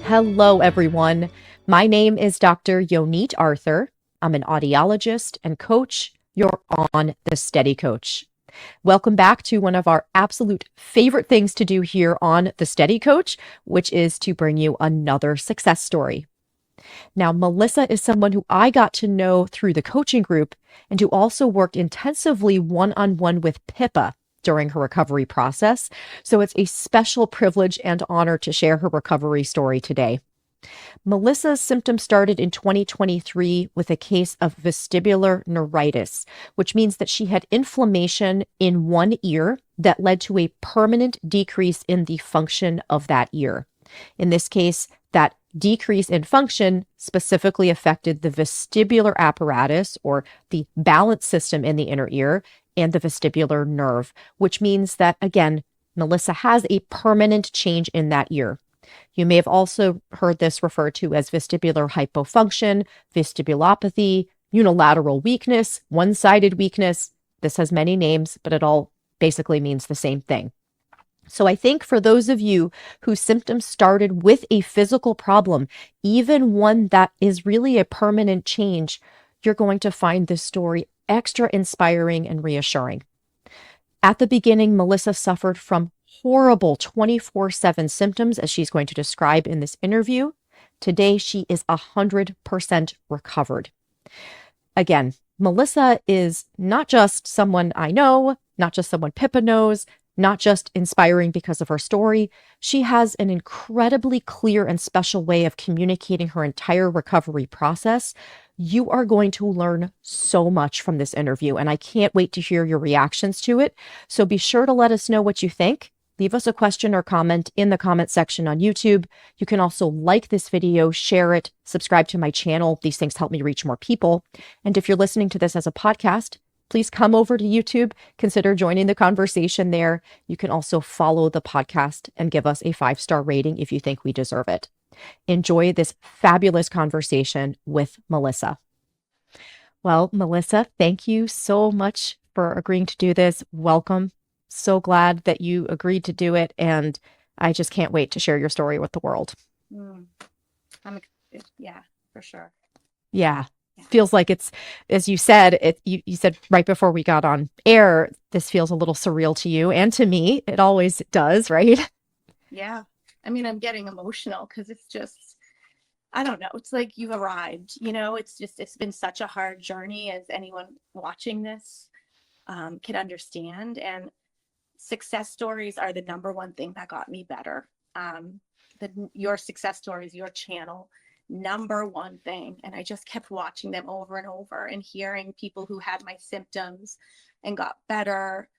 Hello, everyone. My name is Dr. Yonit Arthur. I'm an audiologist and coach. You're on the Steady Coach. Welcome back to one of our absolute favorite things to do here on the Steady Coach, which is to bring you another success story. Now, Melissa is someone who I got to know through the coaching group and who also worked intensively one-on-one with Pippa during her recovery process. So it's a special privilege and honor to share her recovery story today. Melissa's symptoms started in 2023 with a case of vestibular neuritis, which means that she had inflammation in one ear that led to a permanent decrease in the function of that ear. In this case, that decrease in function specifically affected the vestibular apparatus, or the balance system in the inner ear, and the vestibular nerve, which means that, again, Melissa has a permanent change in that ear. You may have also heard this referred to as vestibular hypofunction, vestibulopathy, unilateral weakness, one-sided weakness. This has many names, but it all basically means the same thing. So I think for those of you whose symptoms started with a physical problem, even one that is really a permanent change, you're going to find this story extra inspiring and reassuring. At the beginning, Melissa suffered from horrible 24/7 symptoms, as she's going to describe in this interview. Today, she is 100% recovered. Again, Melissa is not just someone I know, not just someone Pippa knows, not just inspiring because of her story. She has an incredibly clear and special way of communicating her entire recovery process. You are going to learn so much from this interview, and I can't wait to hear your reactions to it. So be sure to let us know what you think. Leave us a question or comment in the comment section on YouTube. You can also like this video, share it, subscribe to my channel. These things help me reach more people. And if you're listening to this as a podcast, please come over to YouTube, consider joining the conversation there. You can also follow the podcast and give us a 5-star rating if you think we deserve it. Enjoy this fabulous conversation with Melissa. Well, Melissa, thank you so much for agreeing to do this. Welcome. So glad that you agreed to do it. And I just can't wait to share your story with the world. I'm excited. Yeah, for sure. Yeah. Feels like it's, as you said, you said right before we got on air, this feels a little surreal to you and to me. It always does, right? Yeah. I mean, I'm getting emotional because it's just, I don't know. It's like you've arrived, it's been such a hard journey, as anyone watching this can understand. And success stories are the number one thing that got me better. Your success stories, your channel, number one thing. And I just kept watching them over and over, and hearing people who had my symptoms and got better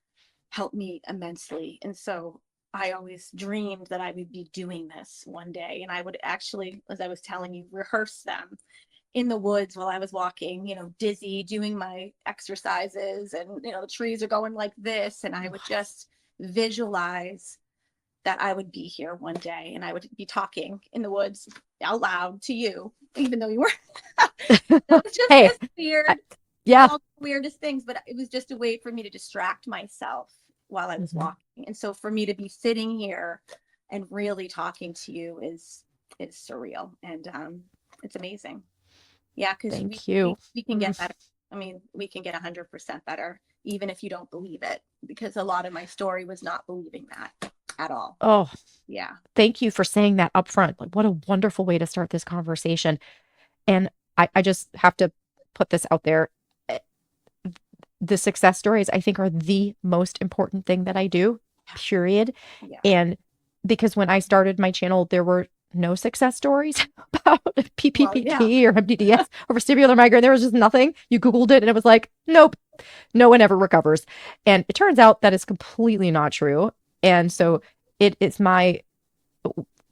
helped me immensely. And so I always dreamed that I would be doing this one day. And I would actually, as I was telling you, rehearse them in the woods while I was walking, dizzy, doing my exercises, and, the trees are going like this. And I would just visualize that I would be here one day, and I would be talking in the woods out loud to you, even though you were. It was just Hey, this weird, yeah. all the weirdest things, but it was just a way for me to distract myself while I was walking. And so for me to be sitting here and really talking to you is surreal, and it's amazing. Yeah, because we can get better. I mean, we can get 100% better, even if you don't believe it, because a lot of my story was not believing that at all. Oh, yeah. Thank you for saying that up front. Like, what a wonderful way to start this conversation. And I just have to put this out there. The success stories, I think, are the most important thing that I do, period. Yeah. And because when I started my channel, there were no success stories about PPPD or MDDS or vestibular migraine. There was just nothing. You Googled it and it was like, nope, no one ever recovers. And it turns out that is completely not true. And so it's no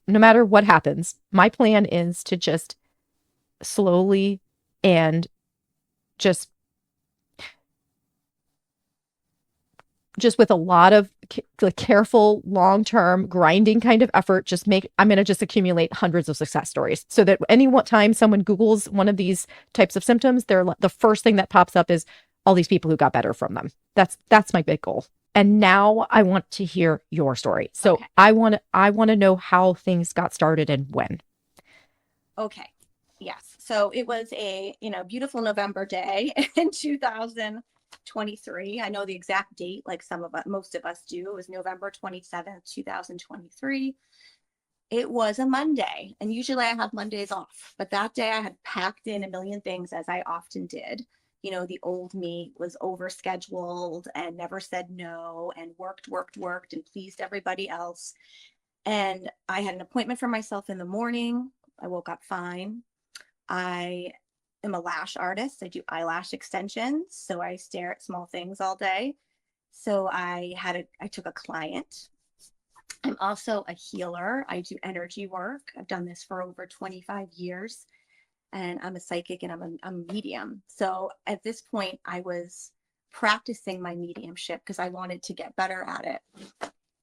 matter what happens, my plan is to just slowly and just with a lot of careful, long-term grinding kind of effort, I'm going to just accumulate hundreds of success stories, so that any time someone Googles one of these types of symptoms, the first thing that pops up is all these people who got better from them. That's my big goal. And now I want to hear your story. So okay. I want to know how things got started and when. Okay. Yes. So it was a, beautiful November day in 2023. I know the exact date, like most of us do. It was November 27th, 2023. It was a Monday, and usually I have Mondays off, but that day I had packed in a million things, as I often did. The old me was overscheduled and never said no and worked, and pleased everybody else. And I had an appointment for myself in the morning. I woke up fine. I am a lash artist. I do eyelash extensions, so I stare at small things all day. So I took a client. I'm also a healer. I do energy work. I've done this for over 25 years, and I'm a psychic, and I'm a medium. So at this point, I was practicing my mediumship because I wanted to get better at it.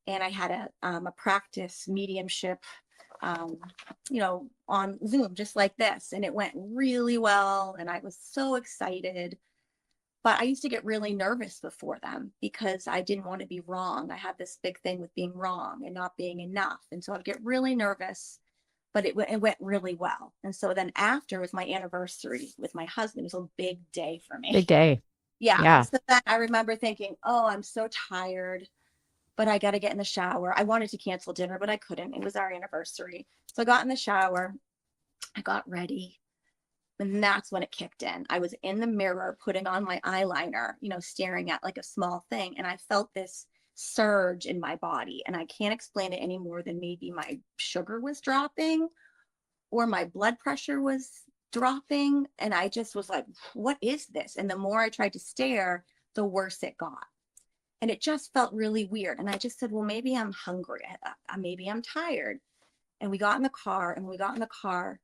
And I had a practice mediumship, on Zoom, just like this. And it went really well. And I was so excited. But I used to get really nervous before them because I didn't want to be wrong. I had this big thing with being wrong and not being enough. And so I'd get really nervous, but it went really well. And so then after was my anniversary with my husband. It was a big day for me. Big day. Yeah. Yeah. So then I remember thinking, oh, I'm so tired, but I got to get in the shower. I wanted to cancel dinner, but I couldn't. It was our anniversary. So I got in the shower. I got ready. And that's when it kicked in. I was in the mirror putting on my eyeliner, staring at like a small thing. And I felt this surge in my body. And I can't explain it any more than maybe my sugar was dropping or my blood pressure was dropping. And I just was like, what is this? And the more I tried to stare, the worse it got. And it just felt really weird. And I just said, well, maybe I'm hungry. Maybe I'm tired. And we got in the car. And when we got in the car,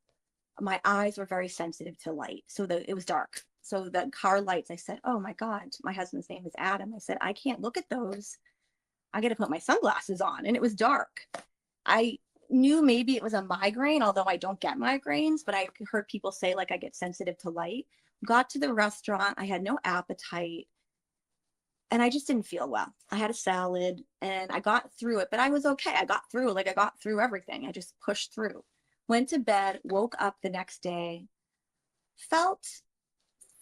my eyes were very sensitive to light. So it was dark. So the car lights, I said, oh my God, my husband's name is Adam. I said, I can't look at those. I got to put my sunglasses on. And it was dark. I knew maybe it was a migraine, although I don't get migraines, but I heard people say like I get sensitive to light. Got to the restaurant. I had no appetite. And I just didn't feel well. I had a salad and I got through it, but I was okay. I got through everything. I just pushed through. Went to bed, woke up the next day, felt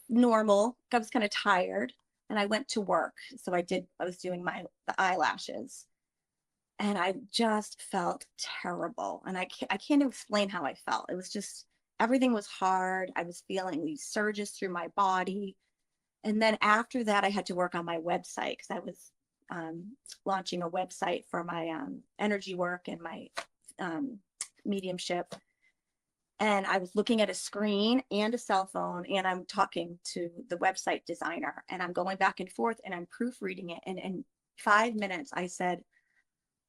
normal. I was kind of tired, and I went to work. So I was doing the eyelashes, and I just felt terrible. And I can't explain how I felt. It was just, everything was hard. I was feeling these surges through my body. And then after that, I had to work on my website because I was launching a website for my energy work and my mediumship. And I was looking at a screen and a cell phone, and I'm talking to the website designer, and I'm going back and forth, and I'm proofreading it. And in 5 minutes, I said,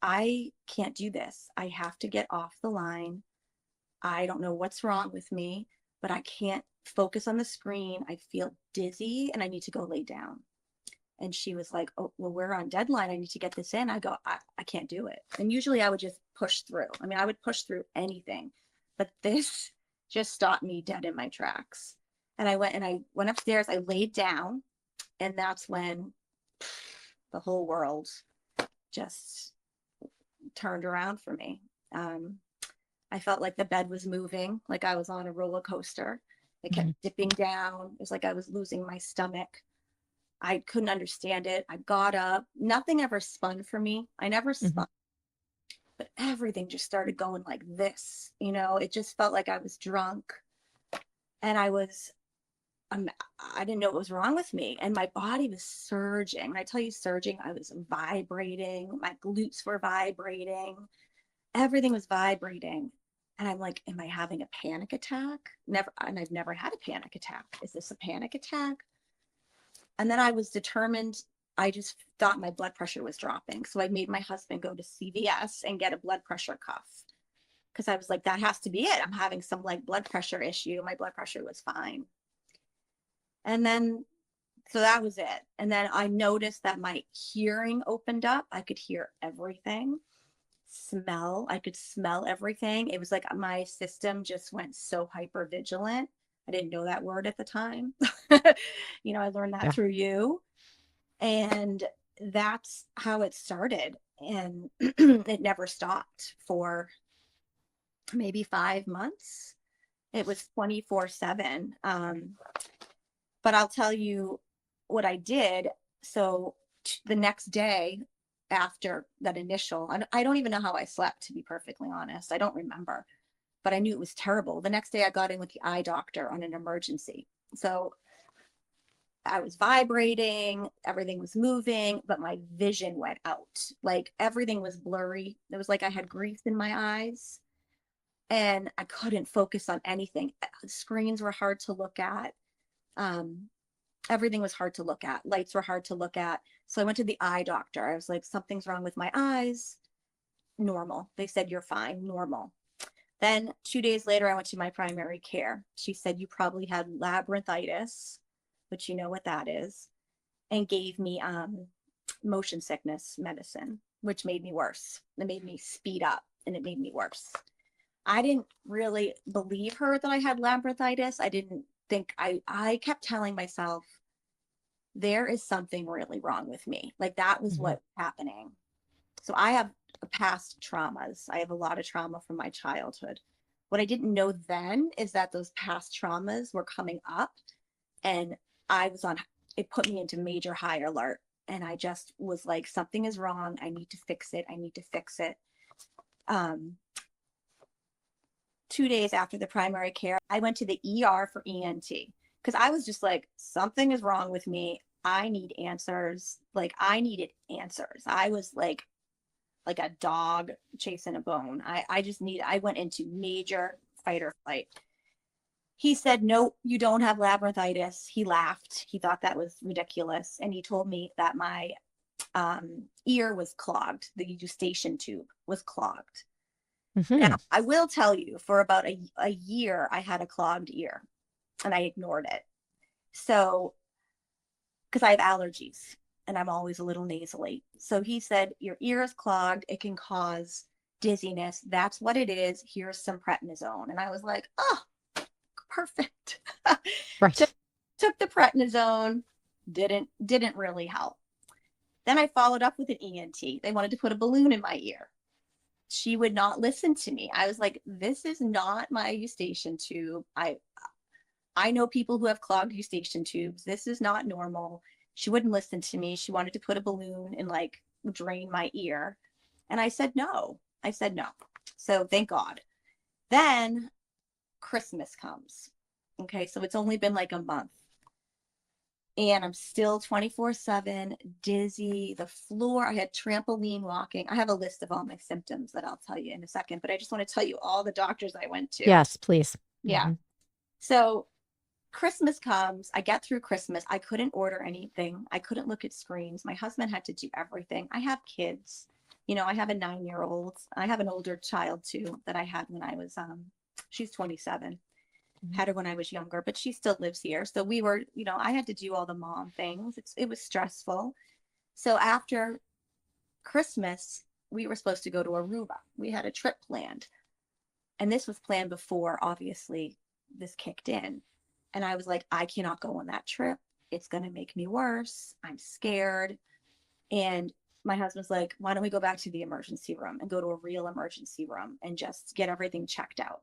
I can't do this. I have to get off the line. I don't know what's wrong with me, but I can't focus on the screen. I feel dizzy and I need to go lay down. And she was like, oh, well, we're on deadline. I need to get this in. I go, I can't do it. And usually I would just push through. I mean, I would push through anything, but this just stopped me dead in my tracks. And I went upstairs, I laid down, and that's when the whole world just turned around for me. I felt like the bed was moving, like I was on a roller coaster. It kept dipping down. It was like I was losing my stomach. I couldn't understand it. I got up. Nothing ever spun for me. I never spun, but everything just started going like this. It just felt like I was drunk, and I didn't know what was wrong with me. And my body was surging. When I tell you surging, I was vibrating. My glutes were vibrating. Everything was vibrating. And I'm like, am I having a panic attack? Never. And I've never had a panic attack. Is this a panic attack? And then I was determined. I just thought my blood pressure was dropping. So I made my husband go to CVS and get a blood pressure cuff. Because I was like, that has to be it. I'm having some like blood pressure issue. My blood pressure was fine. And then, so that was it. And then I noticed that my hearing opened up. I could hear everything. I could smell everything. It was like my system just went so hyper vigilant. I didn't know that word at the time. I learned that through you. And that's how it started. And it never stopped for maybe 5 months. It was 24/7. But I'll tell you what I did. So the next day after that initial, and I don't even know how I slept, to be perfectly honest. I don't remember, but I knew it was terrible. The next day I got in with the eye doctor on an emergency. So I was vibrating, everything was moving, but my vision went out. Like everything was blurry. It was like I had grease in my eyes and I couldn't focus on anything. Screens were hard to look at. Um, Everything was hard to look at. Lights were hard to look at. So I went to the eye doctor. I was like, something's wrong with my eyes. Normal. They said, you're fine, normal. Then 2 days later, I went to my primary care. She said, you probably had labyrinthitis, which you know what that is, and gave me motion sickness medicine, which made me worse. It made me speed up and it made me worse. I didn't really believe her that I had labyrinthitis. I didn't think, I kept telling myself, there is something really wrong with me. Like that was what's happening. So I have past traumas. I have a lot of trauma from my childhood. What I didn't know then is that those past traumas were coming up and it put me into major high alert. And I just was like, something is wrong. I need to fix it. I need to fix it. 2 days after the primary care, I went to the ER for ENT because I was just like, something is wrong with me. I need answers. Like I needed answers. I was like a dog chasing a bone. I went into major fight or flight. He said, no, you don't have labyrinthitis. He laughed. He thought that was ridiculous. And he told me that my ear was clogged. The eustachian tube was clogged. Now, I will tell you, for about a year, I had a clogged ear and I ignored it. So, because I have allergies and I'm always a little nasally. So he said, your ear is clogged. It can cause dizziness. That's what it is. Here's some prednisone. And I was like, oh, perfect. Right. Took the prednisone. Didn't really help. Then I followed up with an ENT. They wanted to put a balloon in my ear. She would not listen to me. I was like, this is not my eustachian tube. I know people who have clogged eustachian tubes. This is not normal. She wouldn't listen to me. She wanted to put a balloon and like drain my ear. And I said no. So thank God. Then Christmas comes. Okay, so it's only been like a month. And I'm still 24/7 dizzy. The floor, I had trampoline walking. I have a list of all my symptoms that I'll tell you in a second, but I just want to tell you all the doctors I went to. Yes, please. Yeah. So Christmas comes. I get through Christmas. I couldn't order anything. I couldn't look at screens. My husband had to do everything. I have kids. I have a 9-year-old. I have an older child too that I had when I was, she's 27. Had her when I was younger, but she still lives here. So we were, I had to do all the mom things. It was stressful. So after Christmas, we were supposed to go to Aruba. We had a trip planned. And this was planned before, obviously, this kicked in. And I was like, I cannot go on that trip. It's going to make me worse. I'm scared. And my husband's like, why don't we go back to the emergency room and go to a real emergency room and just get everything checked out?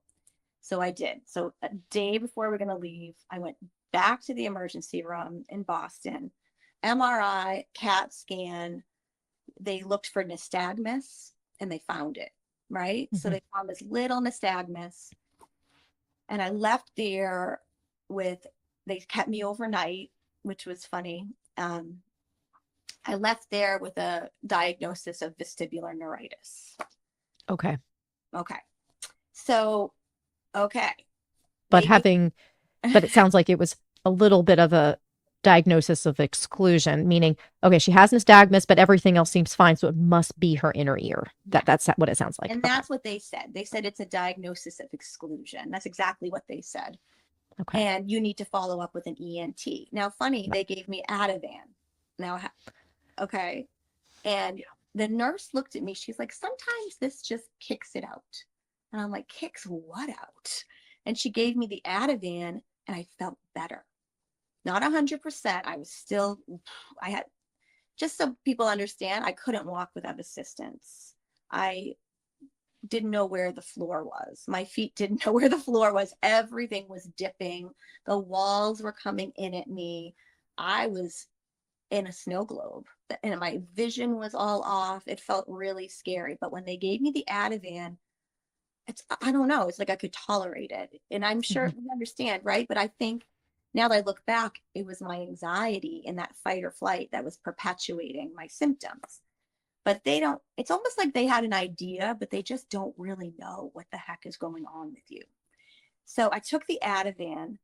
So I did. So a day before we're going to leave, I went back to the emergency room in Boston, MRI, CAT scan. They looked for nystagmus and they found it, right? So they found this little nystagmus. And I left there they kept me overnight, which was funny. I left there with a diagnosis of vestibular neuritis. Okay. So, okay. But it sounds like it was a little bit of a diagnosis of exclusion, meaning, okay, she has nystagmus, but everything else seems fine. So it must be her inner ear. That's what it sounds like. And that's what they said. They said it's a diagnosis of exclusion. That's exactly what they said. Okay. And you need to follow up with an ENT. Now, funny, they gave me Ativan. Now, okay. And the nurse looked at me. She's like, sometimes this just kicks it out. And I'm like, kicks what out? And she gave me the Ativan and I felt better. Not 100%. I had, just so people understand, I couldn't walk without assistance. I didn't know where the floor was. My feet didn't know where the floor was. Everything was dipping. The walls were coming in at me. I was in a snow globe and my vision was all off. It felt really scary. But when they gave me the Ativan, I don't know, it's like I could tolerate it. And I'm sure Mhm. we understand, right? But I think now that I look back, it was my anxiety and that fight or flight that was perpetuating my symptoms. But they don't, it's almost like they had an idea, but they just don't really know what the heck is going on with you. So I took the Ativan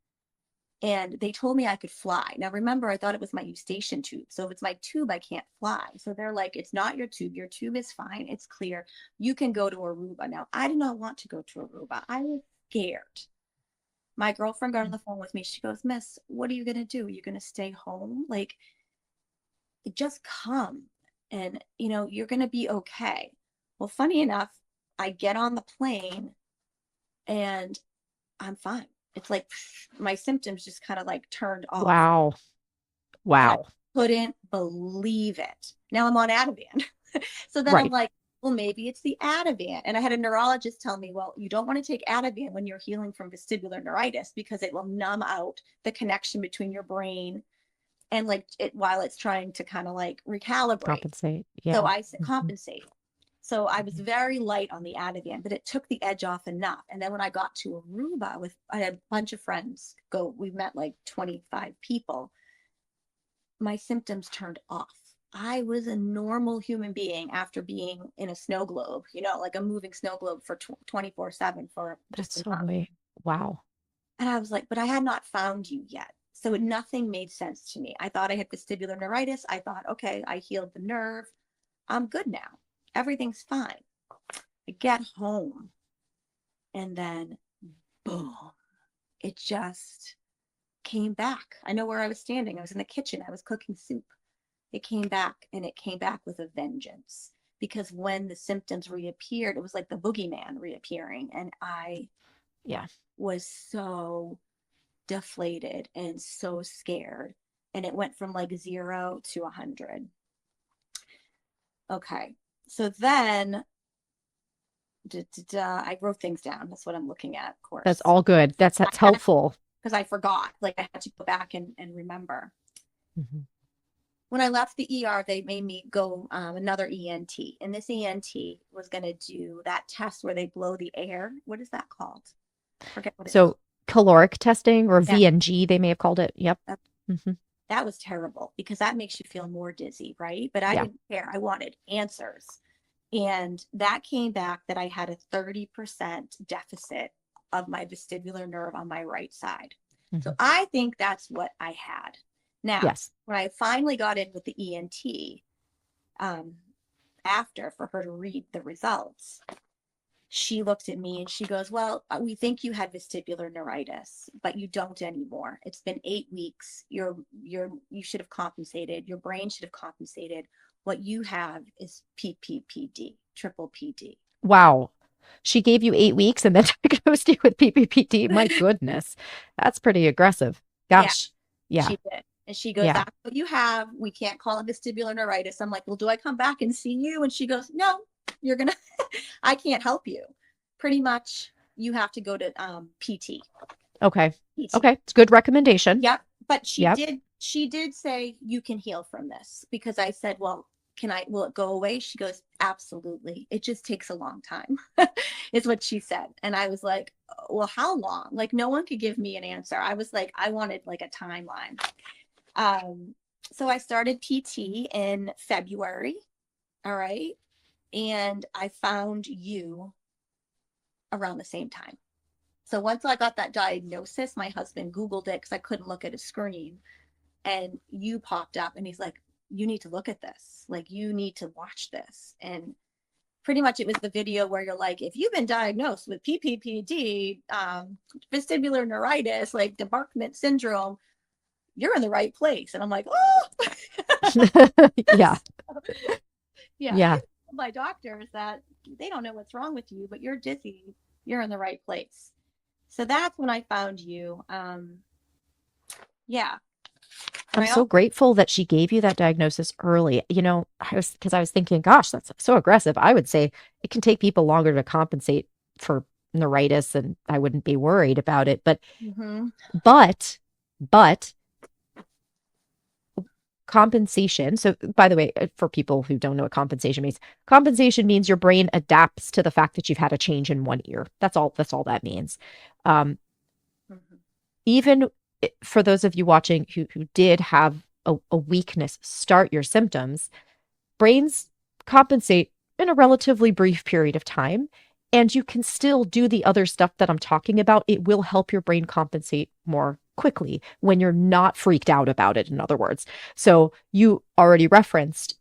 and they told me I could fly. Now, remember, I thought it was my eustachian tube. So if it's my tube, I can't fly. So they're like, it's not your tube. Your tube is fine. It's clear. You can go to Aruba. Now, I did not want to go to Aruba. I was scared. My girlfriend got on the phone with me. She goes, Miss, what are you going to do? Are you going to stay home? Like, just come and, you're going to be okay. Well, funny enough, I get on the plane and I'm fine. It's like my symptoms just kind of like turned off. Wow. And I Wow. couldn't believe it. Now I'm on Ativan. So then I'm Right. like, well, maybe it's the Ativan. And I had a neurologist tell me, well, you don't want to take Ativan when you're healing from vestibular neuritis because it will numb out the connection between your brain and like it while it's trying to kind of like recalibrate. Compensate. So Yeah. I Mhm. compensate. So I was Mhm. very light on the Ativan, but it took the edge off enough. And then when I got to Aruba I had a bunch of friends go, we met like 25 people. My symptoms turned off. I was a normal human being after being in a snow globe, like a moving snow globe for 24/7 for just That's a so month. way. Wow. And I was like, but I had not found you yet. So nothing made sense to me. I thought I had vestibular neuritis. I thought, okay, I healed the nerve. I'm good now. Everything's fine. I get home and then boom, it just came back. I know where I was standing. I was in the kitchen. I was cooking soup. It came back and it came back with a vengeance because when the symptoms reappeared, it was like the boogeyman reappearing. And I Yeah. was so deflated and so scared. And it went from like 0 to 100. Okay. So then I wrote things down. That's what I'm looking at, of That's course. all good. I That's had, helpful. because I forgot. Like I had to go back and remember. Mhm. When I left the ER, they made me go another ENT. And this ENT was going to do that test where they blow the air. What is that called? Forget what it's So caloric testing or yeah, VNG, they may have called it. Yep. that, Hmm. that was terrible because that makes you feel more dizzy, right? But I Yeah. didn't care. I wanted answers. And that came back that I had a 30% deficit of my vestibular nerve on my right side. So Hmm. I think that's what I had. Now, Yes. when I finally got in with the ENT, um, after for her to read the results, she looked at me and she goes, well, we think you had vestibular neuritis, but you don't anymore. It's been 8 weeks. You should have compensated. Your brain should have compensated. What you have is PPPD, triple PD. Wow. She gave you 8 weeks and then diagnosed you with PPPD. My goodness. That's pretty aggressive. Yeah, Gosh. Yeah. she did. And she goes, Yeah. that's what you have. We can't call it vestibular neuritis. I'm like, well, do I come back and see you? And she goes, no, you're going to, I can't help you. Pretty much you have to go to PT. Okay. PT. Okay. It's a good recommendation. Yep. But she Yep. did say you can heal from this because I said, well, will it go away? She goes, absolutely. It just takes a long time, is what she said. And I was like, well, how long? Like no one could give me an answer. I was like, I wanted like a timeline. Um, so I started PT in February. All right. And I found you around the same time. So once I got that diagnosis, my husband Googled it because I couldn't look at a screen. And you popped up and he's like, you need to look at this. Like, you need to watch this. And pretty much it was the video where you're like, if you've been diagnosed with PPPD, vestibular neuritis, like debarkment syndrome, you're in the right place. And I'm like, oh, Yeah. yeah. I Yeah. told my doctors that they don't know what's wrong with you, but you're dizzy. You're in the right place. So that's when I found you. Yeah. I'm so grateful that she gave you that diagnosis early. Because I was thinking, gosh, that's so aggressive. I would say it can take people longer to compensate for neuritis, and I wouldn't be worried about it. But, Mm-hmm. but compensation. So, by the way, for people who don't know what compensation means your brain adapts to the fact that you've had a change in one ear. That's all that means. Um, Mm-hmm. Even for those of you watching who did have a weakness start your symptoms, brains compensate in a relatively brief period of time. And you can still do the other stuff that I'm talking about. It will help your brain compensate more quickly when you're not freaked out about it, in other words. So you already referenced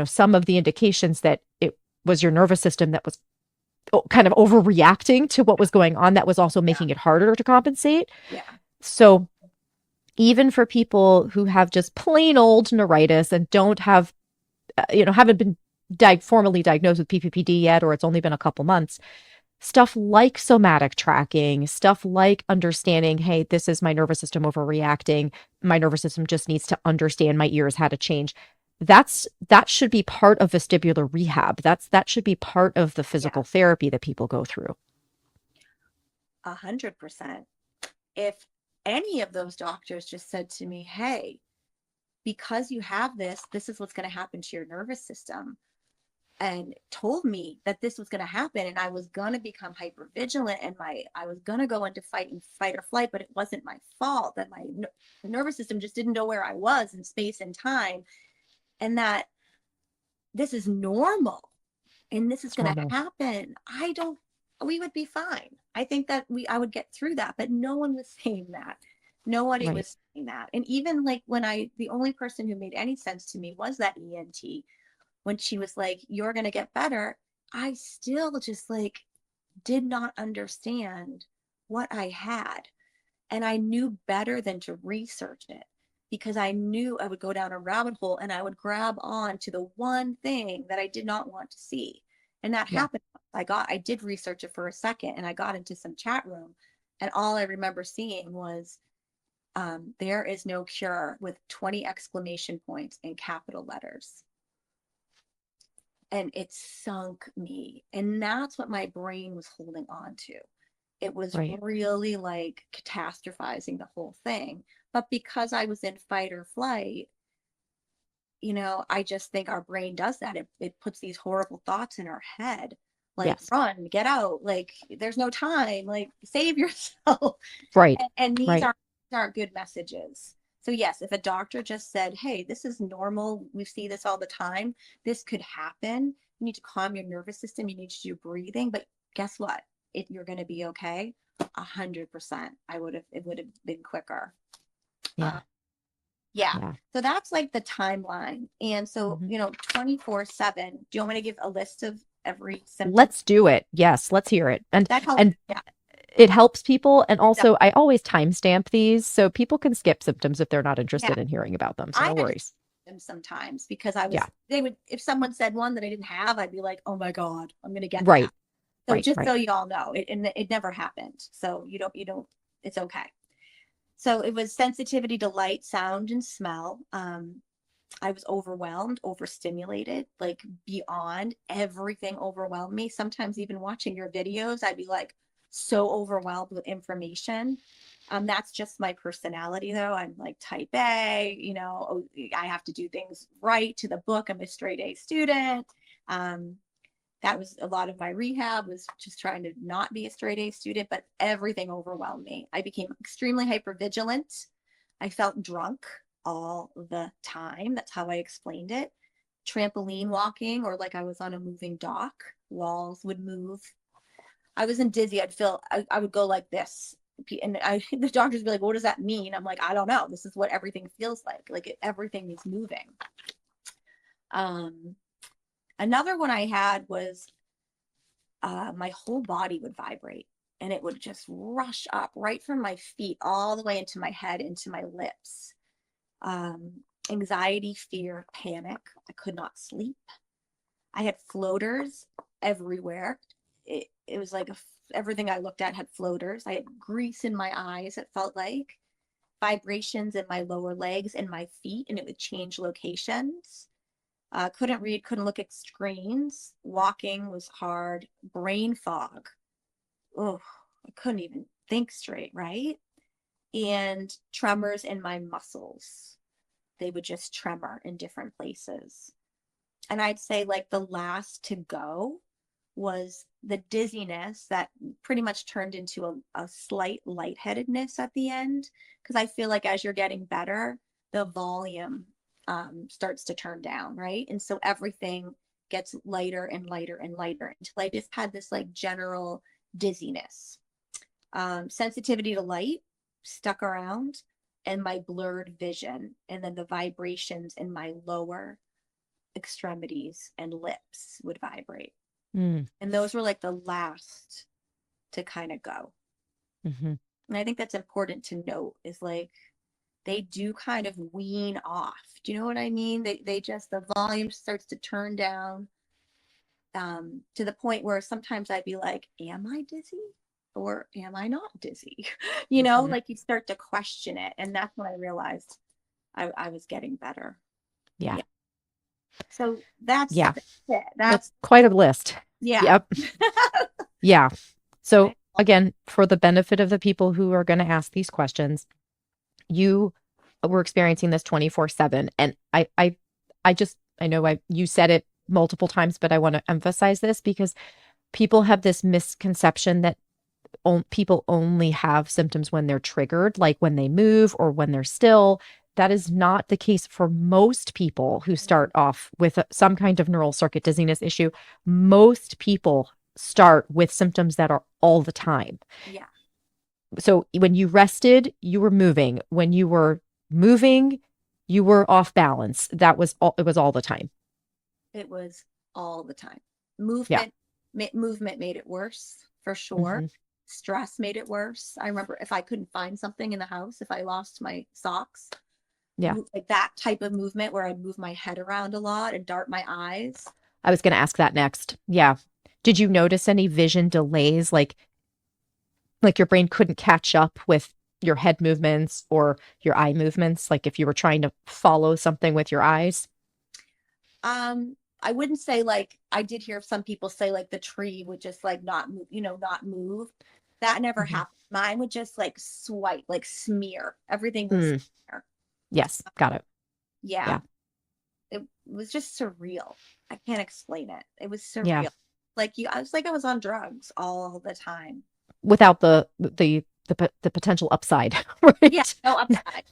some of the indications that it was your nervous system that was kind of overreacting to what was going on, that was also making it harder to compensate. Yeah. So even for people who have just plain old neuritis and don't have, haven't been formally diagnosed with PPPD yet, or it's only been a couple months, stuff like somatic tracking, stuff like understanding, hey, this is my nervous system overreacting. My nervous system just needs to understand my ears had to change. That should be part of vestibular rehab. That should be part of the physical therapy that people go through. 100%. If any of those doctors just said to me, hey, because you have this is what's going to happen to your nervous system, and told me that this was going to happen, and I was going to become hypervigilant, and I was going to go into fight or flight, but it wasn't my fault, that my nervous system just didn't know where I was in space and time, and that this is normal and this is going to happen, we would be fine. I think that I would get through that, but no one was saying that. Nobody was saying that. And even like the only person who made any sense to me was that ENT. When she was like, you're going to get better, I still just like did not understand what I had. And I knew better than to research it, because I knew I would go down a rabbit hole and I would grab on to the one thing that I did not want to see. And that happened. I did research it for a second, and I got into some chat room, and all I remember seeing was there is no cure, with 20 exclamation points in capital letters. And it sunk me. And that's what my brain was holding on to. It was really like catastrophizing the whole thing. But because I was in fight or flight, I just think our brain does that. It puts these horrible thoughts in our head, like run, get out, like there's no time, like save yourself. Right. And these aren't good messages. So yes, if a doctor just said, hey, this is normal, we see this all the time, this could happen, you need to calm your nervous system, you need to do breathing, but guess what? You're going to be okay. 100%. It would have been quicker. Yeah. So that's like the timeline. And so, 24/7, do you want me to give a list of every symptom? Let's do it. Yes, let's hear it. And it helps people. And also, I always timestamp these so people can skip symptoms if they're not interested in hearing about them. So no worries. Them sometimes, because they would, if someone said one that I didn't have, I'd be like, oh my God, I'm going to get that. So so you all know, it never happened. So you don't, it's okay. So it was sensitivity to light, sound, and smell. I was overwhelmed, overstimulated, like beyond. Everything overwhelmed me. Sometimes even watching your videos, I'd be like so overwhelmed with information. That's just my personality, though. I'm like type A, I have to do things right to the book. I'm a straight A student. That was a lot of my rehab, was just trying to not be a straight A student, but everything overwhelmed me. I became extremely hypervigilant. I felt drunk all the time. That's how I explained it. Trampoline walking, or like I was on a moving dock, walls would move. I wasn't dizzy. I would go like this. And the doctors would be like, what does that mean? I'm like, I don't know. This is what everything feels like. Like everything is moving. Another one I had was my whole body would vibrate, and it would just rush up right from my feet all the way into my head, into my lips. Anxiety, fear, panic. I could not sleep. I had floaters everywhere. It was like everything I looked at had floaters. I had grease in my eyes, it felt like. If vibrations in my lower legs and my feet, and it would change locations. Couldn't read, couldn't look at screens. Walking was hard. Brain fog. Oh, I couldn't even think straight, right? And tremors in my muscles. They would just tremor in different places. And I'd say like the last to go was the dizziness that pretty much turned into a slight lightheadedness at the end. Because I feel like as you're getting better, the volume starts to turn down, right? And so everything gets lighter and lighter and lighter until I just had this like general dizziness. Sensitivity to light stuck around, and my blurred vision, and then the vibrations in my lower extremities and lips would vibrate. And those were like the last to kind of go. And I think that's important to note, is like they do kind of wean off. Do you know what I mean? They just, the volume starts to turn down to the point where sometimes I'd be like, am I dizzy or am I not dizzy? You know, like you start to question it. And that's when I realized I was getting better. Yeah. So that's Yeah. it. That's quite a list. Yeah. Yep. Yeah. So again, for the benefit of the people who are going to ask these questions, you were experiencing this 24/7. And I know you said it multiple times, but I want to emphasize this because people have this misconception that people only have symptoms when they're triggered, like when they move or when they're still. That is not the case for most people who start off with some kind of neural circuit dizziness issue. Most people start with symptoms that are all the time. Yeah. So when you rested, you were moving. When you were moving, you were off balance. It was all the time. It was all the time. Movement made it worse, for sure. Stress made it worse. I remember if I couldn't find something in the house, if I lost my socks, like that type of movement where I'd move my head around a lot and dart my eyes. I was going to ask that next. Yeah. Did you notice any vision delays, like your brain couldn't catch up with your head movements or your eye movements, like if you were trying to follow something with your eyes? I wouldn't say, like, I did hear some people say like the tree would just like not move, not move. That never happened. Mine would just like swipe, like smear. Everything was smear. Yes, got it. Yeah. It was just surreal. I can't explain it. It was surreal. Yeah. I was like I was on drugs all the time. Without the potential upside, right? Yeah, no upside.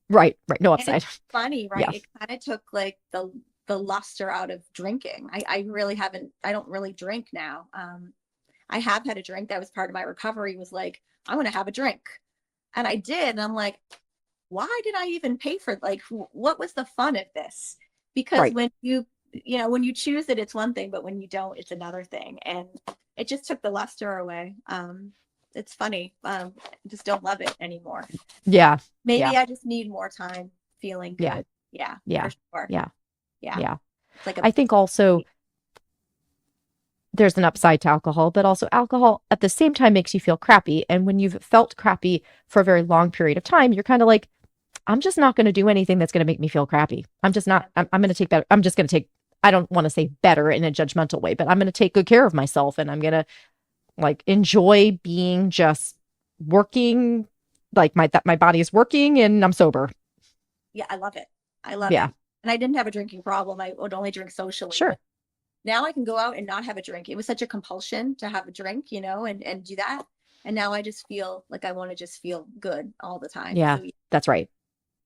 Right. No upside. It's funny, right? Yeah. It kind of took like the luster out of drinking. I don't really drink now. I have had a drink. That was part of my recovery, was like, I'm going to have a drink. And I did. And I'm like, why did I even pay for, like, what was the fun of this? Because when when you choose it, it's one thing, but when you don't, it's another thing. And it just took the luster away. It's funny. I just don't love it anymore. Yeah. Maybe I just need more time feeling good. Yeah. Yeah. For sure. Yeah. It's like I think also there's an upside to alcohol, but also alcohol at the same time makes you feel crappy. And when you've felt crappy for a very long period of time, you're kind of like, I'm just not going to do anything that's going to make me feel crappy. I'm just not, I'm going to take better. I'm just going to take, I don't want to say better in a judgmental way, but I'm going to take good care of myself, and I'm going to like enjoy being just working, like my body is working and I'm sober. Yeah. I love it. I love it. And I didn't have a drinking problem. I would only drink socially. Sure. Now I can go out and not have a drink. It was such a compulsion to have a drink, and do that. And now I just feel like I want to just feel good all the time. Yeah, so, that's right.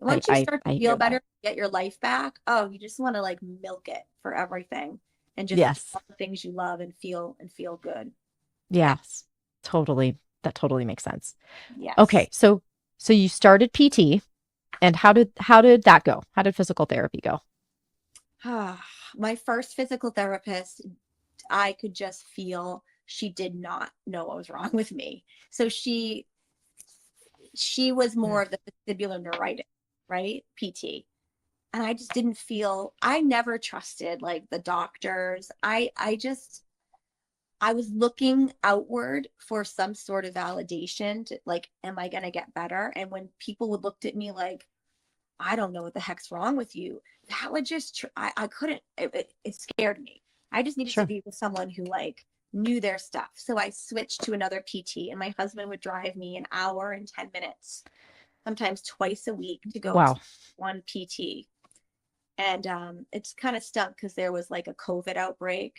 Once you start to feel better, get your life back, you just want to like milk it for everything and just do all the things you love and feel good. Yes, totally. That totally makes sense. Yes. Okay. So you started PT, and how did that go? How did physical therapy go? My first physical therapist, I could just feel she did not know what was wrong with me. So she was more of the vestibular neuritis, right? PT. And I just didn't feel, I never trusted like the doctors. I just, I was looking outward for some sort of validation to like, am I going to get better? And when people would looked at me like, I don't know what the heck's wrong with you, that would just, I couldn't, it scared me. I just needed to Sure. be with someone who like knew their stuff. So I switched to another PT, and my husband would drive me an hour and 10 minutes, sometimes twice a week, to go to Wow. one PT. And it's kind of stunk because there was like a COVID outbreak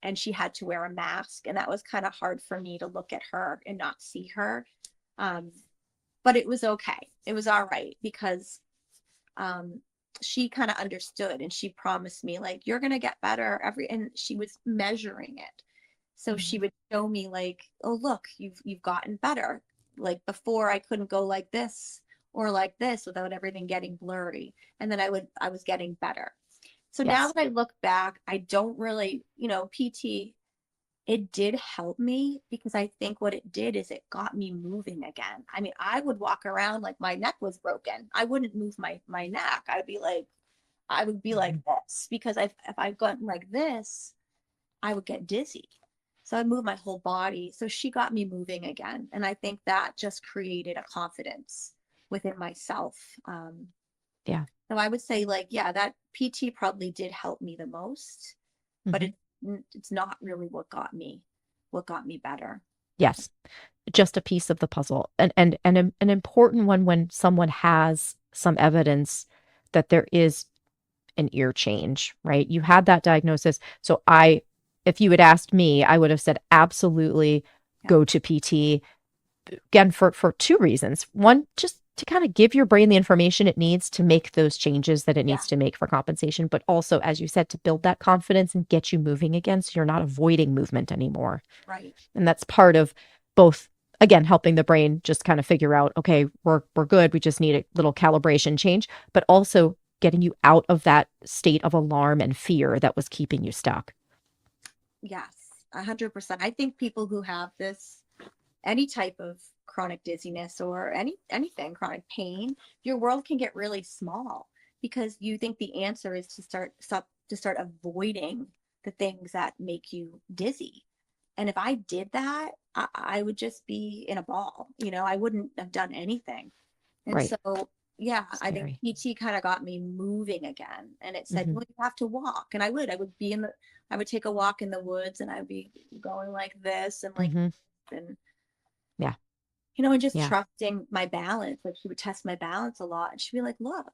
and she had to wear a mask. And that was kind of hard for me to look at her and not see her. Um, but it was okay. It was all right because um, she kind of understood, and she promised me like, you're going to get better and she was measuring it. So she Mhm. would show me like, oh, look, you've gotten better. Like before I couldn't go like this or like this without everything getting blurry. And then I was getting better. So now Yes. that I look back, I don't really, PT, it did help me because I think what it did is it got me moving again. I mean, I would walk around like my neck was broken. I wouldn't move my neck. I would be like Mhm. this because if I've gotten like this, I would get dizzy. So I moved my whole body. So she got me moving again. And I think that just created a confidence within myself. Yeah. So I would say like, yeah, that PT probably did help me the most, but Mhm. it's not really what got me better. Yes. Just a piece of the puzzle, and an important one when someone has some evidence that there is an ear change, right? You had that diagnosis. So if you had asked me, I would have said absolutely Yeah. go to PT, again, for two reasons. One, just to kind of give your brain the information it needs to make those changes that it Yeah. needs to make for compensation, but also, as you said, to build that confidence and get you moving again so you're not avoiding movement anymore. Right. And that's part of both, again, helping the brain just kind of figure out, okay, we're good. We just need a little calibration change, but also getting you out of that state of alarm and fear that was keeping you stuck. Yes. 100%. I think people who have this, any type of chronic dizziness or anything, chronic pain, your world can get really small because you think the answer is to start avoiding the things that make you dizzy. And if I did that, I would just be in a ball. I wouldn't have done anything. And Right. so, yeah, I think Scary. PT kind of got me moving again. And it said, Hmm. well, you have to walk. And I would take a walk in the woods, and I'd be going like this and like, Hmm. and, Yeah. and just Yeah. trusting my balance. Like she would test my balance a lot. And she'd be like, look,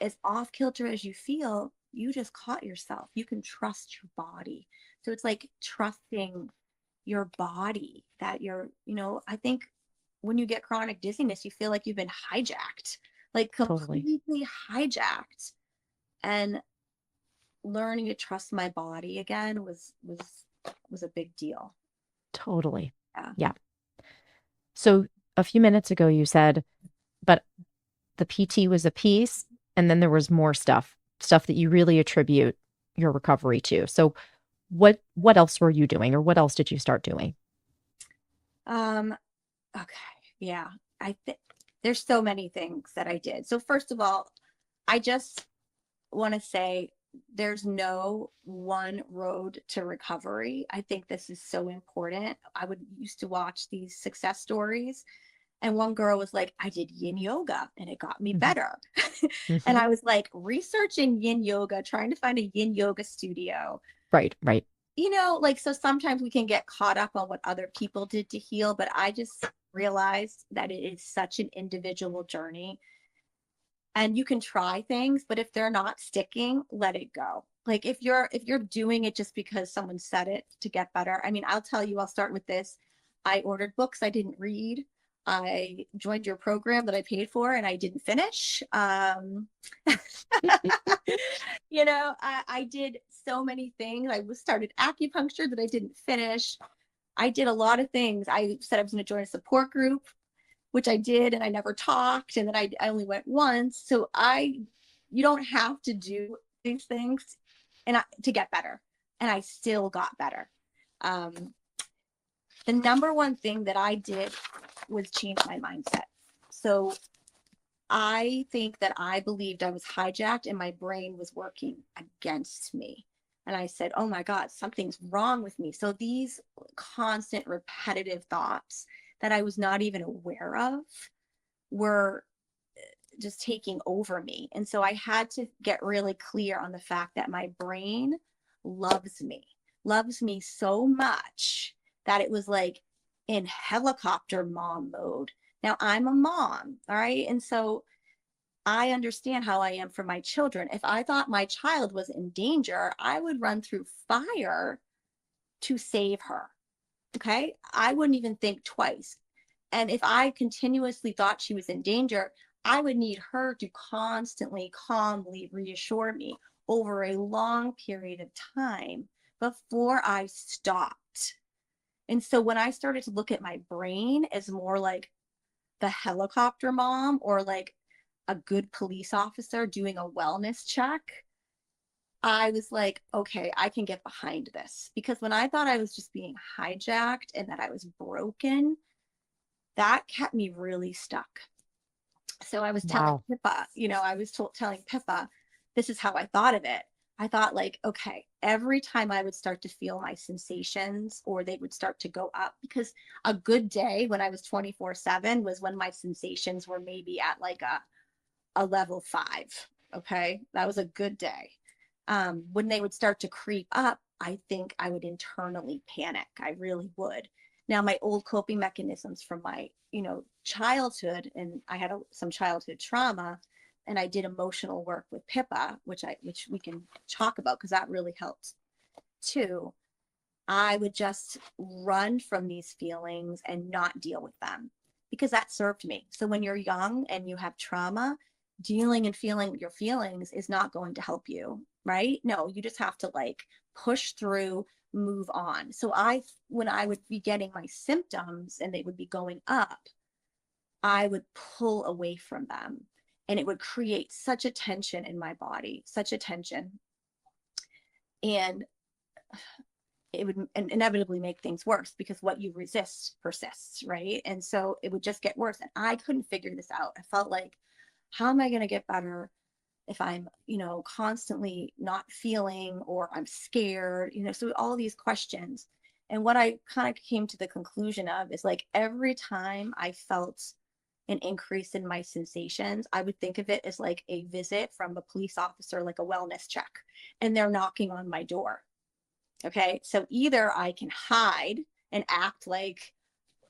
as off kilter as you feel, you just caught yourself. You can trust your body. So it's like trusting your body that I think when you get chronic dizziness, you feel like you've been hijacked, like Totally. completely hijacked. And learning to trust my body again was a big deal. Totally. Yeah. Yeah. So a few minutes ago, you said, but the PT was a piece, and then there was more stuff that you really attribute your recovery to. So what else were you doing, or what else did you start doing? Um, okay. Yeah. I think there's so many things that I did. So first of all, I just want to say there's no one road to recovery. I think this is so important. I would used to watch these success stories, and one girl was like, I did yin yoga and it got me Hmm. better. And Hmm. I was like researching yin yoga, trying to find a yin yoga studio. Right, right. Like, so sometimes we can get caught up on what other people did to heal, but I just realized that it is such an individual journey, and you can try things, but if they're not sticking, let it go. Like if you're doing it just because someone said it to get better. I mean, I'll tell you, I'll start with this. I ordered books I didn't read. I joined your program that I paid for and I didn't finish. I did so many things. I started acupuncture that I didn't finish. I did a lot of things. I said I was going to join a support group, which I did, and I never talked. And then I only went once. So you don't have to do these things to get better. And I still got better. Um, the number one thing that I did was change my mindset. So I think that I believed I was hijacked and my brain was working against me. And I said, oh my God, something's wrong with me. So these constant repetitive thoughts that I was not even aware of were just taking over me. And so I had to get really clear on the fact that my brain loves me so much that it was like in helicopter mom mode. Now I'm a mom, all right? And so I understand how I am for my children. If I thought my child was in danger, I would run through fire to save her. Okay. I wouldn't even think twice. And if I continuously thought she was in danger, I would need her to constantly, calmly reassure me over a long period of time before I stopped. And so when I started to look at my brain as more like the helicopter mom or like a good police officer doing a wellness check, I was like, okay, I can get behind this. Because when I thought I was just being hijacked and that I was broken, that kept me really stuck. So I was telling Wow. Pippa, I was telling Pippa, this is how I thought of it. I thought like, okay, every time I would start to feel my sensations or they would start to go up, because a good day when I was 24/7 was when my sensations were maybe at like a level 5. Okay. That was a good day. When they would start to creep up, I think I would internally panic. I really would. Now, my old coping mechanisms from my, childhood, and I had some childhood trauma, and I did emotional work with Pippa, which we can talk about because that really helped too. I would just run from these feelings and not deal with them because that served me. So when you're young and you have trauma, dealing and feeling your feelings is not going to help you, right? No, you just have to like push through, move on. So when I would be getting my symptoms and they would be going up, I would pull away from them and it would create such a tension in my body, such a tension. And it would inevitably make things worse because what you resist persists, right? And so it would just get worse. And I couldn't figure this out. I felt like, how am I going to get better if I'm, constantly not feeling or I'm scared, so all these questions. And what I kind of came to the conclusion of is like every time I felt an increase in my sensations, I would think of it as like a visit from a police officer, like a wellness check, and they're knocking on my door. Okay. So either I can hide and act like,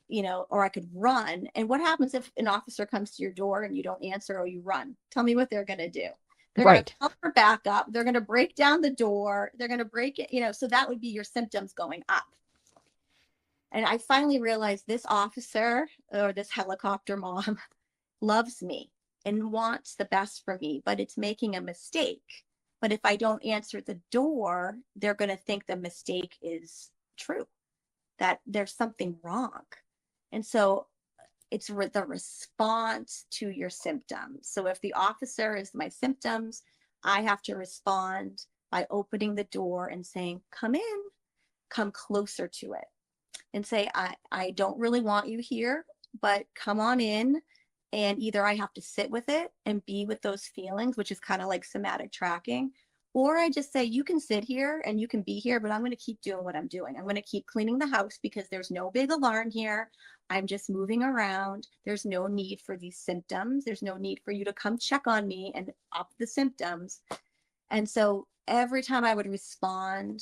or I could run. And what happens if an officer comes to your door and you don't answer or you run? Tell me what they're going to do. They're going to Right. call for backup. They're going to break down the door. They're going to break it, so that would be your symptoms going up. And I finally realized this officer or this helicopter mom loves me and wants the best for me, but it's making a mistake. But if I don't answer the door, they're going to think the mistake is true, that there's something wrong. And so it's the response to your symptoms. So if the officer is my symptoms, I have to respond by opening the door and saying, come in, come closer to it and say, I don't really want you here, but come on in. And either I have to sit with it and be with those feelings, which is kind of like somatic tracking, or I just say, you can sit here and you can be here, but I'm going to keep doing what I'm doing. I'm going to keep cleaning the house because there's no big alarm here. I'm just moving around. There's no need for these symptoms. There's no need for you to come check on me and up the symptoms. And so every time I would respond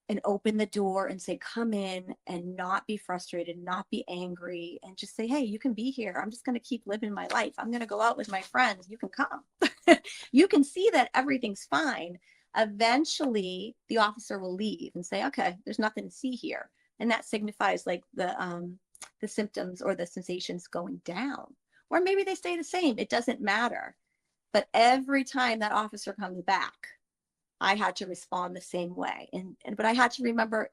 and open the door and say, come in, and not be frustrated, not be angry, and just say, hey, you can be here. I'm just going to keep living my life. I'm going to go out with my friends. You can come. You can see that everything's fine. Eventually, the officer will leave and say, okay, there's nothing to see here. And that signifies like the symptoms or the sensations going down. Or maybe they stay the same. It doesn't matter. But every time that officer comes back, I had to respond the same way. But I had to remember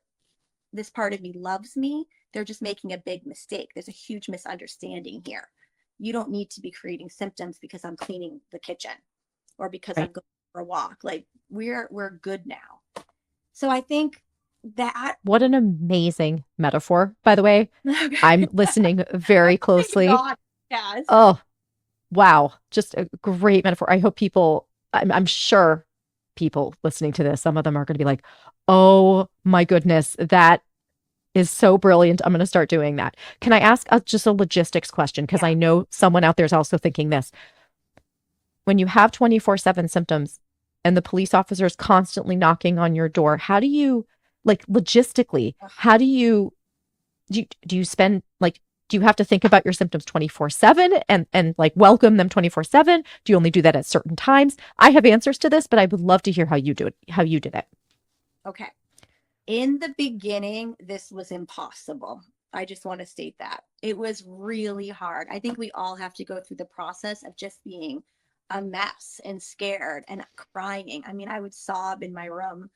this part of me loves me. They're just making a big mistake. There's a huge misunderstanding here. You don't need to be creating symptoms because I'm cleaning the kitchen or because I'm Right. going for a walk. Like we're good now. So I think that What an amazing metaphor, by the way. I'm okay. listening I'm very thinking closely. God. Yeah, it's just Oh, wow. Just a great metaphor. I hope people, I'm sure people listening to this, some of them are going to be like, oh my goodness, that is so brilliant. I'm going to start doing that. Can I ask just a logistics question? Because I know someone out there is also thinking this. When you have 24/7 symptoms and the police officer is constantly knocking on your door, how do you, like, logistically, how do you spend, like, do you have to think about your symptoms 24/7 and like welcome them 24/7? Do you only do that at certain times? I have answers to this, but I would love to hear how you do it, how you did it. Okay. In the beginning, this was impossible. I just want to state that. It was really hard. I think we all have to go through the process of just being a mess and scared and crying. I mean, I would sob in my room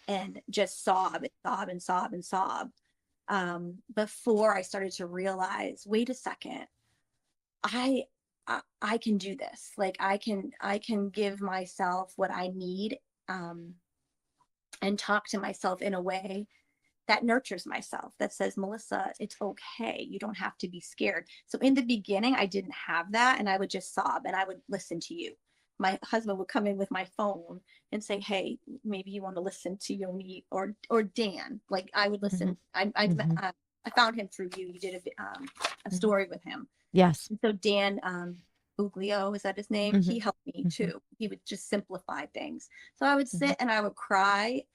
and just sob and sob and sob and sob. Before I started to realize, wait a second, I can do this. Like I can give myself what I need, and talk to myself in a way that nurtures myself, that says, Melissa, it's okay. You don't have to be scared. So in the beginning, I didn't have that. And I would just sob and I would listen to you. My husband would come in with my phone and say, hey, maybe you want to listen to Yoni or Dan. Like I would listen. I found him through you. You did a story with him. Yes. And so Dan Buglio, is that his name? He helped me too. He would just simplify things. So I would sit and I would cry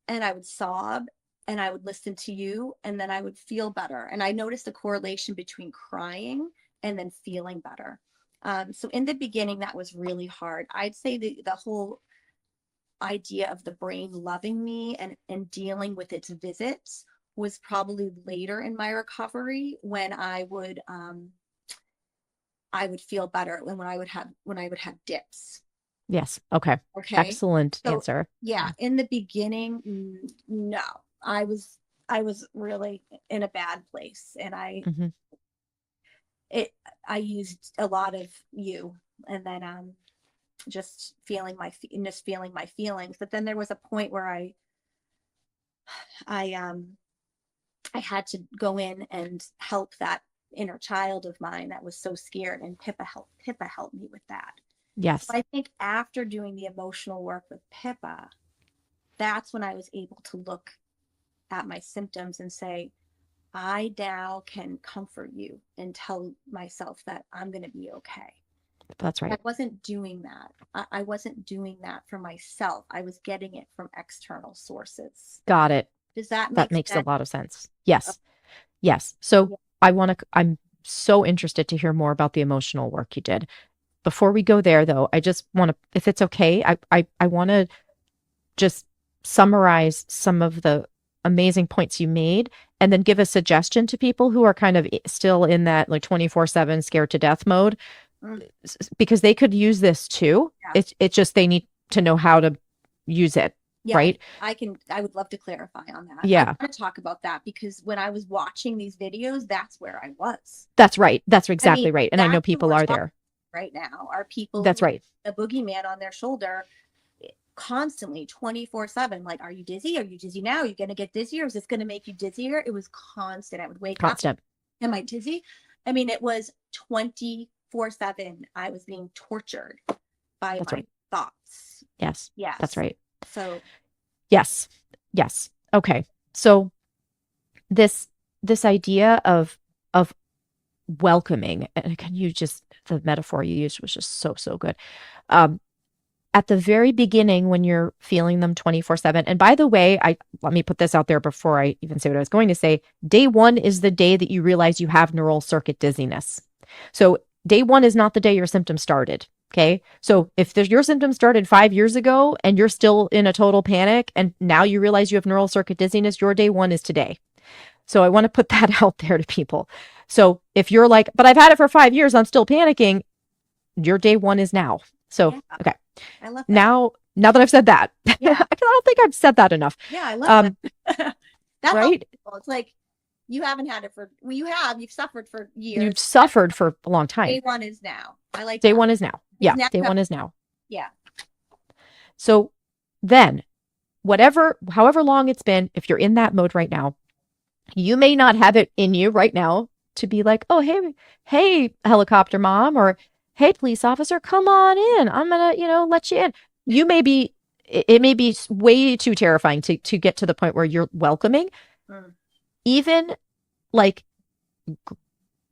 and I would sob and I would listen to you and then I would feel better. And I noticed a correlation between crying and then feeling better. So in the beginning, that was really hard. I'd say the whole idea of the brain loving me and dealing with its visits was probably later in my recovery when I would feel better when I would have dips. Yes. Okay. Excellent answer. Yeah. In the beginning, no, I was really in a bad place, and I used a lot of you, and then just feeling my feelings. But then there was a point where I had to go in and help that inner child of mine that was so scared, and Pippa helped me with that. Yes. So I think after doing the emotional work with Pippa, that's when I was able to look at my symptoms and say, I now can comfort you and tell myself that I'm going to be okay. That's right. I wasn't doing that. I wasn't doing that for myself. I was getting it from external sources. Got it. Does that That makes a lot of sense. Yes. Okay. Yes. So yeah. I'm so interested to hear more about the emotional work you did. Before we go there though, I just want to, if it's okay, I want to just summarize some of the amazing points you made and then give a suggestion to people who are kind of still in that like 24/7 scared to death mode, because they could use this too. Yeah. It's just, they need to know how to use it. Yeah, right. I would love to clarify on that. Yeah. I want to talk about that because when I was watching these videos, that's where I was. That's right. That's exactly right. And I know people are there right now. Are people that's right. A boogeyman on their shoulder constantly 24/7. Like, are you dizzy? Are you dizzy now? Are you going to get dizzier? Is this going to make you dizzier? It was constant. I would wake up. Am I dizzy? I mean, it was 24/7. I was being tortured by my thoughts. Yes. Yes. That's right. So yes. Okay. So this idea of welcoming, and can you just, the metaphor you used was just so good. At the very beginning, when you're feeling them 24/7, and by the way, let me put this out there before I even say what I was going to say. Day one is the day that you realize you have neural circuit dizziness. So day one is not the day your symptoms started. Okay. So if your symptoms started 5 years ago and you're still in a total panic and now you realize you have neural circuit dizziness, your day one is today. So I want to put that out there to people. So if you're like, but I've had it for 5 years, I'm still panicking, your day one is now. So, yeah. Okay. I love that. Now that I've said that, yeah. I don't think I've said that enough. Yeah, I love that. That's right. It's like, you haven't had it for, well, you've suffered for years. You've suffered for a long time. Day one is now. I like day that. one is now. Yeah. Day one is now. Yeah. So then however long it's been, if you're in that mode right now, you may not have it in you right now to be like, oh, hey, helicopter mom, or hey, police officer, come on in. I'm going to, let you in. You may be it may be way too terrifying to get to the point where you're welcoming. Even like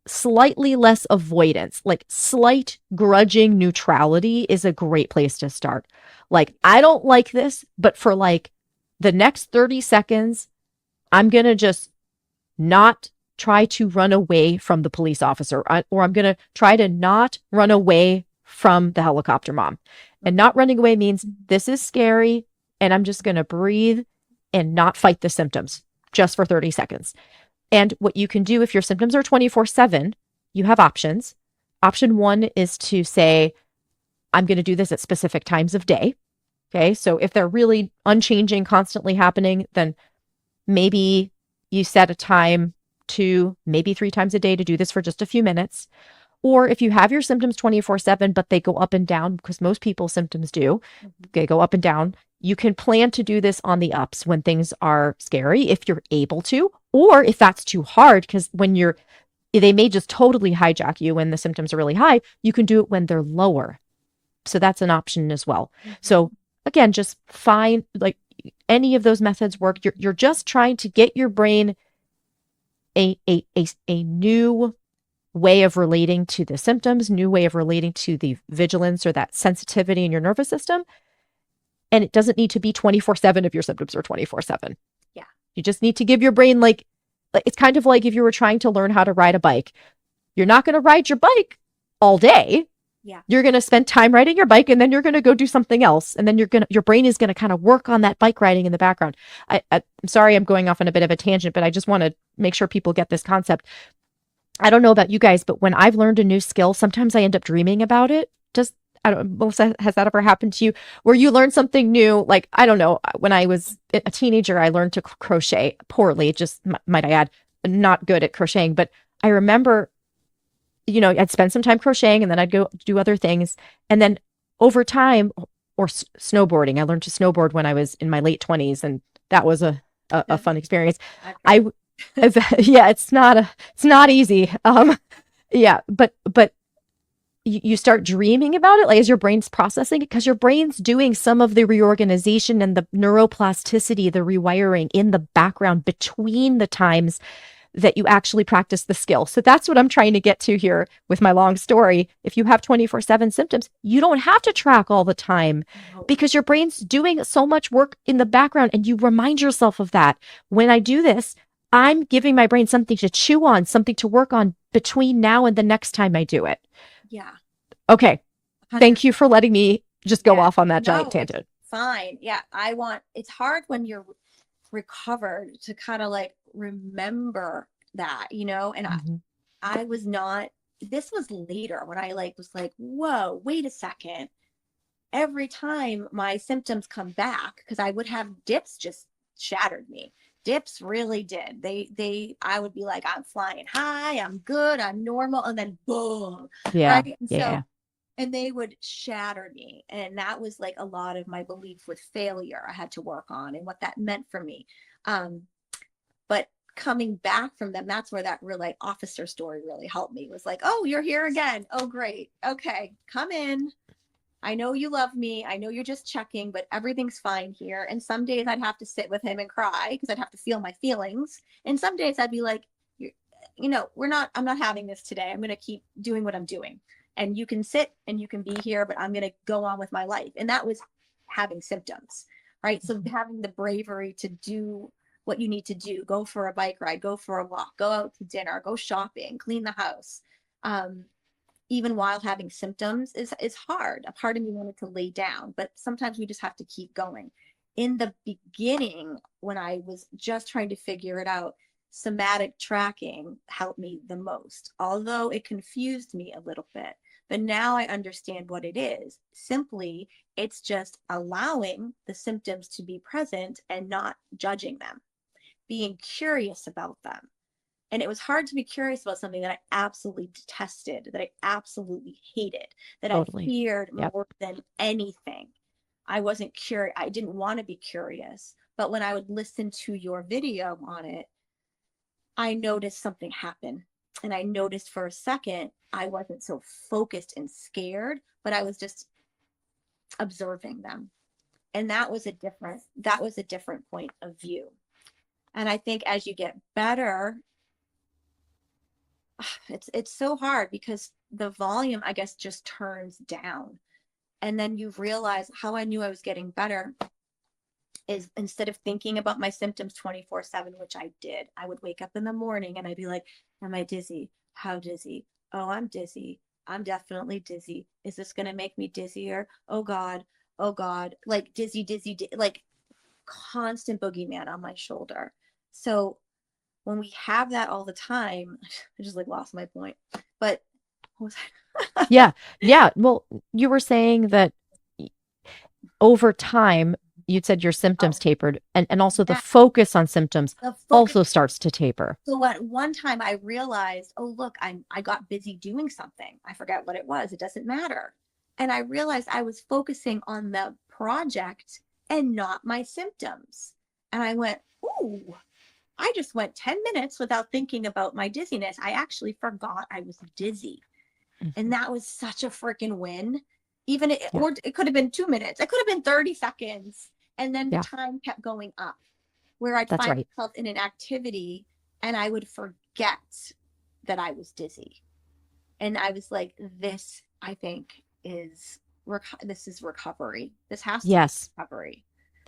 slightly less avoidance, like slight grudging neutrality is a great place to start. Like, I don't like this, but for like the next 30 seconds, I'm going to just not try to run away from the police officer, or I'm going to try to not run away from the helicopter mom. And not running away means this is scary, and I'm just going to breathe and not fight the symptoms just for 30 seconds. And what you can do if your symptoms are 24/7, you have options. Option one is to say, I'm going to do this at specific times of day. Okay. So if they're really unchanging, constantly happening, then maybe you set a time 2, maybe 3 times a day to do this for just a few minutes. Or if you have your symptoms 24/7, but they go up and down, because most people's symptoms do, they go up and down, you can plan to do this on the ups when things are scary, if you're able to, or if that's too hard, because they may just totally hijack you when the symptoms are really high, you can do it when they're lower. So that's an option as well. So again, just find, like, any of those methods work. You're just trying to get your brain a new way of relating to the symptoms, new way of relating to the vigilance or that sensitivity in your nervous system. And it doesn't need to be 24/7 if your symptoms are 24/7. Yeah. You just need to give your brain, like it's kind of like if you were trying to learn how to ride a bike. You're not going to ride your bike all day. Yeah. You're going to spend time riding your bike, and then you're going to go do something else. And then your brain is going to kind of work on that bike riding in the background. I'm sorry, I'm going off on a bit of a tangent, but I just want to make sure people get this concept. I don't know about you guys, but when I've learned a new skill, sometimes I end up dreaming about it. I don't, Melissa, has that ever happened to you where you learn something new? Like, I don't know, when I was a teenager, I learned to crochet poorly, just might I add, not good at crocheting. But I remember, I'd spend some time crocheting, and then I'd go do other things. And then over time, or snowboarding, I learned to snowboard when I was in my late 20s. And that was a fun experience. Yeah, it's not easy. Yeah, but you start dreaming about it, like, as your brain's processing it, because your brain's doing some of the reorganization and the neuroplasticity, the rewiring in the background between the times that you actually practice the skill. So that's what I'm trying to get to here with my long story. If you have 24/7 symptoms, you don't have to track all the time, because your brain's doing so much work in the background, and you remind yourself of that. When I do this, I'm giving my brain something to chew on, something to work on between now and the next time I do it. Yeah. Okay. Thank you for letting me just go off on that giant tangent. Fine. Yeah. It's hard when you're recovered to kind of like remember that, and I was not, this was later when I was like, whoa, wait a second. Every time my symptoms come back, because I would have dips, just shattered me. Dips really did. I would be like, I'm flying high, I'm good, I'm normal, and then boom. Yeah. Right. And and they would shatter me. And that was like a lot of my belief with failure I had to work on, and what that meant for me. But coming back from them, that's where that real officer story really helped me. It was like, oh, you're here again. Oh, great. Okay, come in. I know you love me. I know you're just checking, but everything's fine here. And some days I'd have to sit with him and cry, because I'd have to feel my feelings. And some days I'd be like, I'm not having this today. I'm going to keep doing what I'm doing. And you can sit and you can be here, but I'm going to go on with my life. And that was having symptoms, right? So having the bravery to do what you need to do, go for a bike ride, go for a walk, go out to dinner, go shopping, clean the house. Even while having symptoms is hard. A part of me wanted to lay down, but sometimes we just have to keep going. In the beginning, when I was just trying to figure it out, somatic tracking helped me the most, although it confused me a little bit. But now I understand what it is. Simply, it's just allowing the symptoms to be present and not judging them, being curious about them. And it was hard to be curious about something that I absolutely detested, that I absolutely hated, that I feared more than anything. I wasn't curious. I didn't want to be curious. But when I would listen to your video on it, I noticed something happen. And I noticed for a second, I wasn't so focused and scared, but I was just observing them. And that was a different point of view. And I think as you get better, it's so hard because the volume, I guess, just turns down. And then you realize how I knew I was getting better is instead of thinking about my symptoms 24/7, which I did, I would wake up in the morning and I'd be like, am I dizzy? How dizzy? Oh, I'm dizzy. I'm definitely dizzy. Is this going to make me dizzier? Oh God. Oh God. Like dizzy, like constant boogeyman on my shoulder. So when we have that all the time, I just like lost my point. But what was I? Yeah. Yeah. Well, you were saying that over time, you said your symptoms Oh, tapered, and also the yeah. focus on symptoms The focus. also starts to taper. So at one time I realized, oh look, I got busy doing something. I forgot what it was. It doesn't matter. And I realized I was focusing on the project and not my symptoms. And I went, ooh, I just went 10 minutes without thinking about my dizziness. I actually forgot I was dizzy. And that was such a freaking win. Even it, Yeah. or it could have been 2 minutes. It could have been 30 seconds. And then the Yeah. time kept going up where I'd That's find right. myself in an activity and I would forget that I was dizzy. And I was like, this, I think, this is recovery. This has to be Yes, recovery,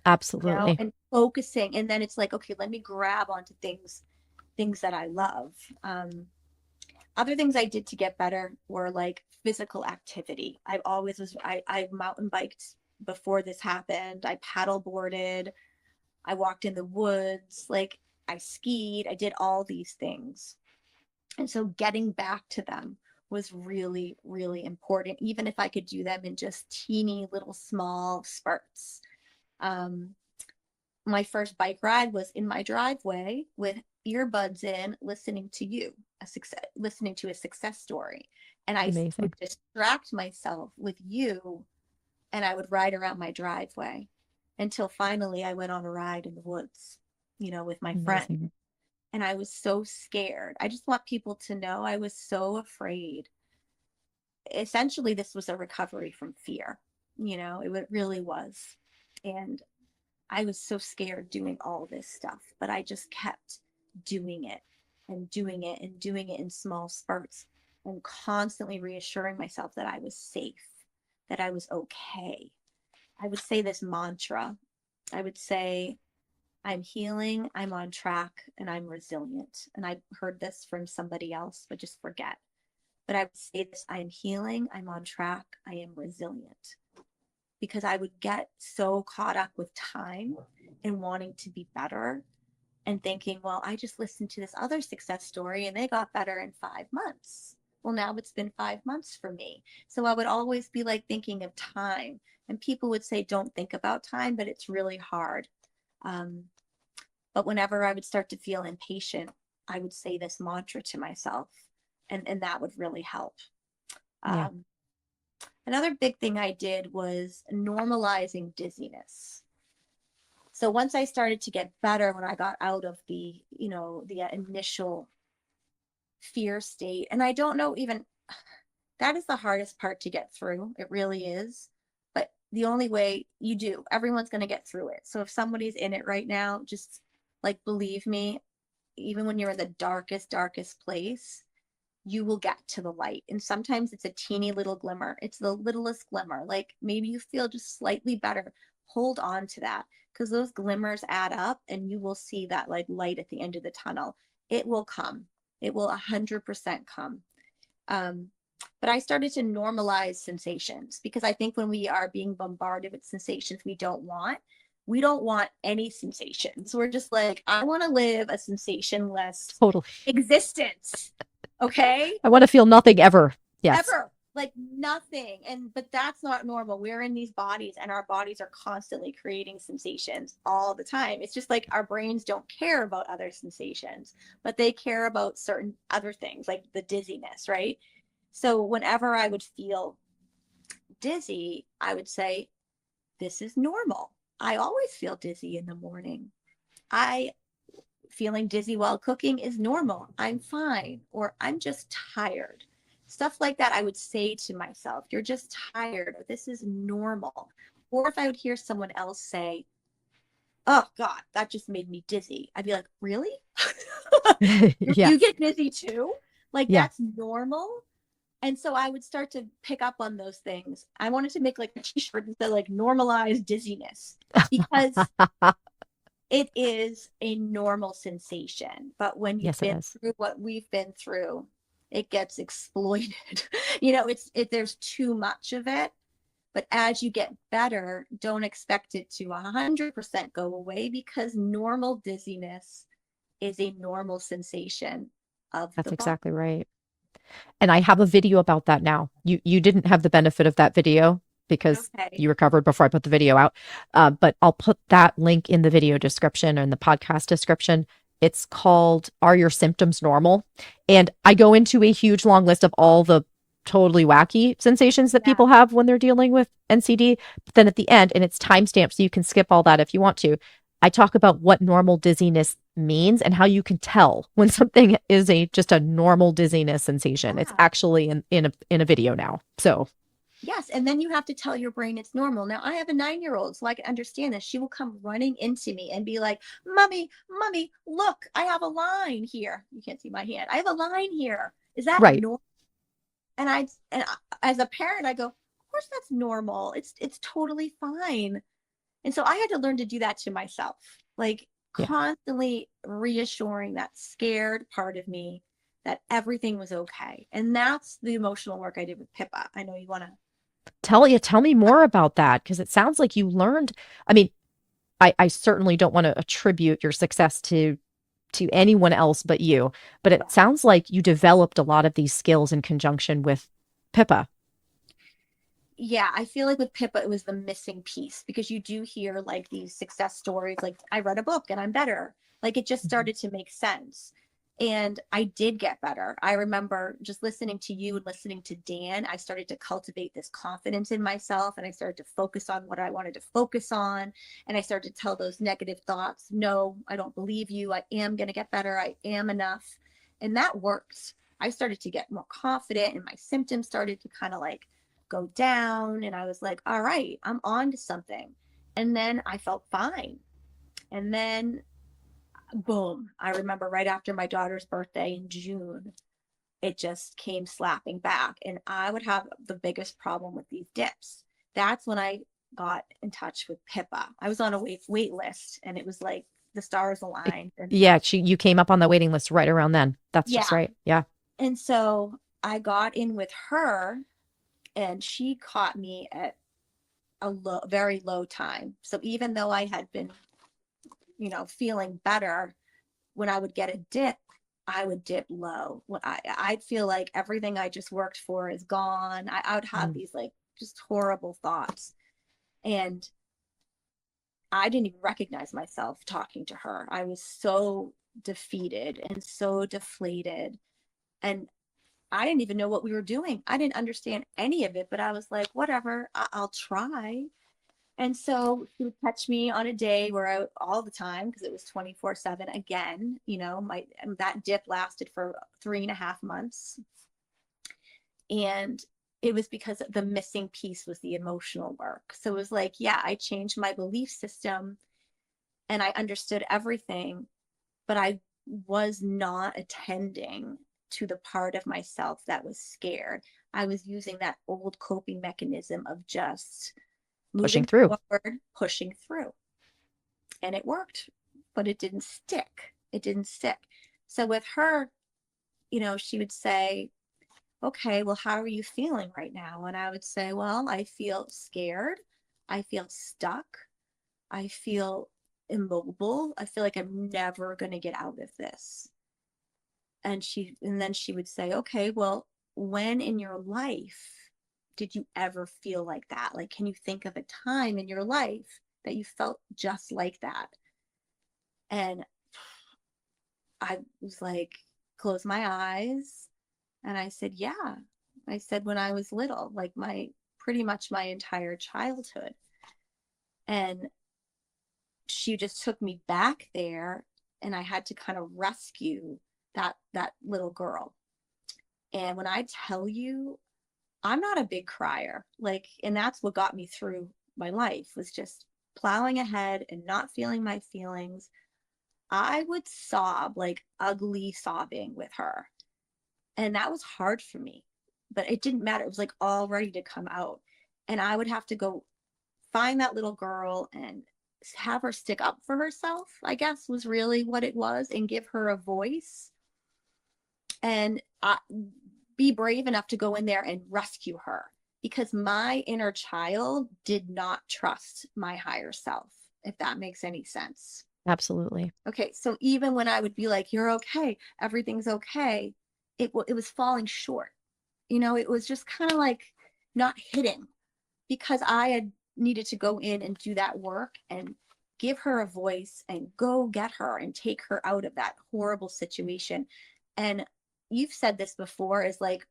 absolutely. and focusing. And then it's like, okay, let me grab onto things that I love. Other things I did to get better were like physical activity. I mountain biked before this happened. I paddle boarded. I walked in the woods. Like I skied. I did all these things. And so getting back to them was really, really important, even if I could do them in just teeny little small spurts. Um, my first bike ride was in my driveway with earbuds in, listening to a success story. And I would Amazing. distract myself with you and I would ride around my driveway until finally I went on a ride in the woods, with my friend. Amazing. And I was so scared. I just want people to know I was so afraid. Essentially, this was a recovery from fear. It really was. And I was so scared doing all this stuff, but I just kept doing it and doing it and doing it in small spurts and constantly reassuring myself that I was safe, that I was okay. I would say this mantra. I would say, I'm healing, I'm on track, and I'm resilient. And I heard this from somebody else, but just forget. But I would say this, I am healing, I'm on track, I am resilient. Because I would get so caught up with time and wanting to be better and thinking, well, I just listened to this other success story and they got better in 5 months. Well, now it's been 5 months for me. So I would always be like thinking of time. And people would say, don't think about time, but it's really hard. But whenever I would start to feel impatient, I would say this mantra to myself, and that would really help. Yeah. Another big thing I did was normalizing dizziness. So once I started to get better, when I got out of the initial fear state, and I don't know even, that is the hardest part to get through. It really is. But the only way everyone's going to get through it. So if somebody's in it right now, just like, believe me, even when you're in the darkest, darkest place, you will get to the light. And sometimes it's a teeny little glimmer. It's the littlest glimmer. Like maybe you feel just slightly better. Hold on to that because those glimmers add up and you will see that like light at the end of the tunnel. It will come. It will 100% come. But I started to normalize sensations because I think when we are being bombarded with sensations we don't want any sensations. We're just like, I want to live a sensationless Totally. existence. Okay. I want to feel nothing ever. Yes. Ever. Like nothing. But that's not normal. We're in these bodies and our bodies are constantly creating sensations all the time. It's just like our brains don't care about other sensations, but they care about certain other things like the dizziness, right? So whenever I would feel dizzy, I would say, this is normal. I always feel dizzy in the morning. Feeling dizzy while cooking is normal. I'm fine. Or I'm just tired. Stuff like that I would say to myself, you're just tired, or this is normal. Or if I would hear someone else say, oh God, that just made me dizzy, I'd be like, really? Yeah. You get dizzy too? Like Yeah. that's normal? And so I would start to pick up on those things. I wanted to make like a t-shirt that said like normalize dizziness because it is a normal sensation. But when you've Yes, it been is. through what we've been through, it gets exploited. There's too much of it. But as you get better, don't expect it to 100% go away because normal dizziness is a normal sensation of That's the body. exactly right. And I have a video about that now. You didn't have the benefit of that video because Okay. you recovered before I put the video out. But I'll put that link in the video description or in the podcast description. It's called Are Your Symptoms Normal? And I go into a huge long list of all the totally wacky sensations that Yeah. people have when they're dealing with NCD. But then at the end, and it's timestamped, so you can skip all that if you want to. I talk about what normal dizziness means and how you can tell when something is just a normal dizziness sensation. It's Yeah. actually in a video now. So Yes. And then you have to tell your brain it's normal. Now, I have a 9-year-old, so I can understand this. She will come running into me and be like, Mommy, look, I have a line here. You can't see my hand. I have a line here. Is that right. normal? As a parent, I go, of course that's normal. It's totally fine. And so I had to learn to do that to myself, like Yeah. constantly reassuring that scared part of me that everything was okay. And that's the emotional work I did with Pippa. I know you want to. Tell me more about that because it sounds like you learned. I mean, I certainly don't want to attribute your success to anyone else but you, but it sounds like you developed a lot of these skills in conjunction with Pippa. Yeah, I feel like with Pippa, it was the missing piece because you do hear like these success stories, like I read a book and I'm better. Like it just Mhm. started to make sense. And I did get better. I remember just listening to you and listening to Dan, I started to cultivate this confidence in myself and I started to focus on what I wanted to focus on. And I started to tell those negative thoughts, no, I don't believe you. I am going to get better. I am enough. And that worked. I started to get more confident and my symptoms started to kind of like go down. And I was like, all right, I'm on to something. And then I felt fine. And then boom, I remember right after my daughter's birthday in June, it just came slapping back. And I would have the biggest problem with these dips. That's when I got in touch with Pippa. I was on a wait list and it was like the stars aligned. And Yeah, you came up on the waiting list right around then. That's just yeah. right. Yeah. And so I got in with her and she caught me at a very low time. So even though I had been, feeling better, when I would get a dip, I would dip low. I'd feel like everything I just worked for is gone. I would have Mm. these like just horrible thoughts. And I didn't even recognize myself talking to her. I was so defeated and so deflated. And I didn't even know what we were doing. I didn't understand any of it, but I was like, whatever, I'll try. And so she would catch me on a day where all the time, because it was 24/7 again, that dip lasted for 3.5 months. And it was because the missing piece was the emotional work. So it was like, yeah, I changed my belief system and I understood everything, but I was not attending to the part of myself that was scared. I was using that old coping mechanism of just Pushing moving through. forward, pushing through. And it worked, but it didn't stick. It didn't stick. So with her, she would say, okay, well, how are you feeling right now? And I would say, well, I feel scared. I feel stuck. I feel immobile. I feel like I'm never going to get out of this. And then she would say, okay, well, when in your life did you ever feel like that? Like, can you think of a time in your life that you felt just like that? And I was like, close my eyes. And I said, yeah. I said, when I was little, like pretty much my entire childhood. And she just took me back there and I had to kind of rescue that little girl. And when I tell you, I'm not a big crier, like, and that's what got me through my life was just plowing ahead and not feeling my feelings. I would sob, like ugly sobbing with her. And that was hard for me, but it didn't matter. It was like all ready to come out. And I would have to go find that little girl and have her stick up for herself, I guess was really what it was, and give her a voice and be brave enough to go in there and rescue her, because my inner child did not trust my higher self, if that makes any sense. Absolutely. Okay, so even when I would be like, you're okay, everything's okay, it was falling short. It was just kind of like not hitting, because I had needed to go in and do that work and give her a voice and go get her and take her out of that horrible situation. And you've said this before, is like,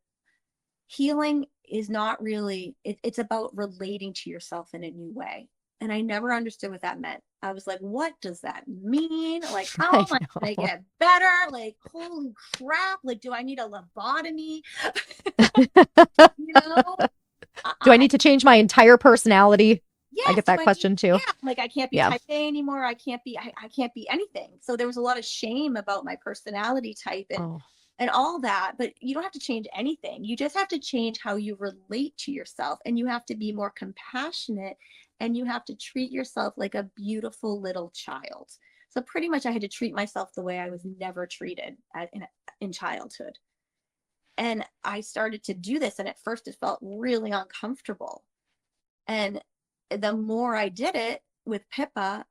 healing is not really, it's about relating to yourself in a new way. And I never understood what that meant. I was like, what does that mean? Like, how am I going to get better? Like, holy crap. Like, do I need a lobotomy? Do I need to change my entire personality? Yes, I get that question too. Yeah, like I can't be type A anymore. I can't be anything. So there was a lot of shame about my personality type and all that. But you don't have to change anything. You just have to change how you relate to yourself, and you have to be more compassionate, and you have to treat yourself like a beautiful little child. So pretty much I had to treat myself the way I was never treated in childhood. And I started to do this, and at first it felt really uncomfortable. And the more I did it with Pippa,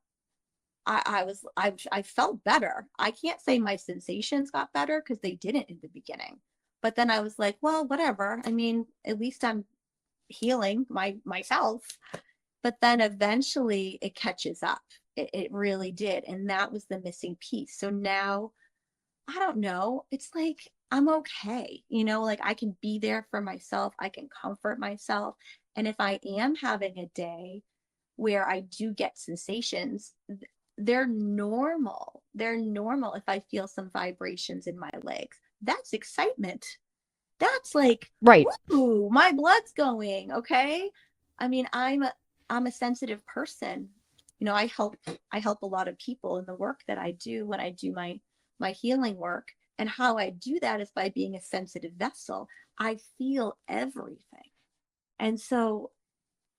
I felt better. I can't say my sensations got better, because they didn't in the beginning. But then I was like, well, whatever. I mean, at least I'm healing myself. But then eventually it catches up. It really did. And that was the missing piece. So now, I don't know. It's like, I'm okay. Like I can be there for myself. I can comfort myself. And if I am having a day where I do get sensations, they're normal. They're normal. If I feel some vibrations in my legs, that's excitement. That's like, right. Woo, my blood's going. Okay. I mean, I'm a sensitive person. I help a lot of people in the work that I do when I do my healing work. And how I do that is by being a sensitive vessel. I feel everything. And so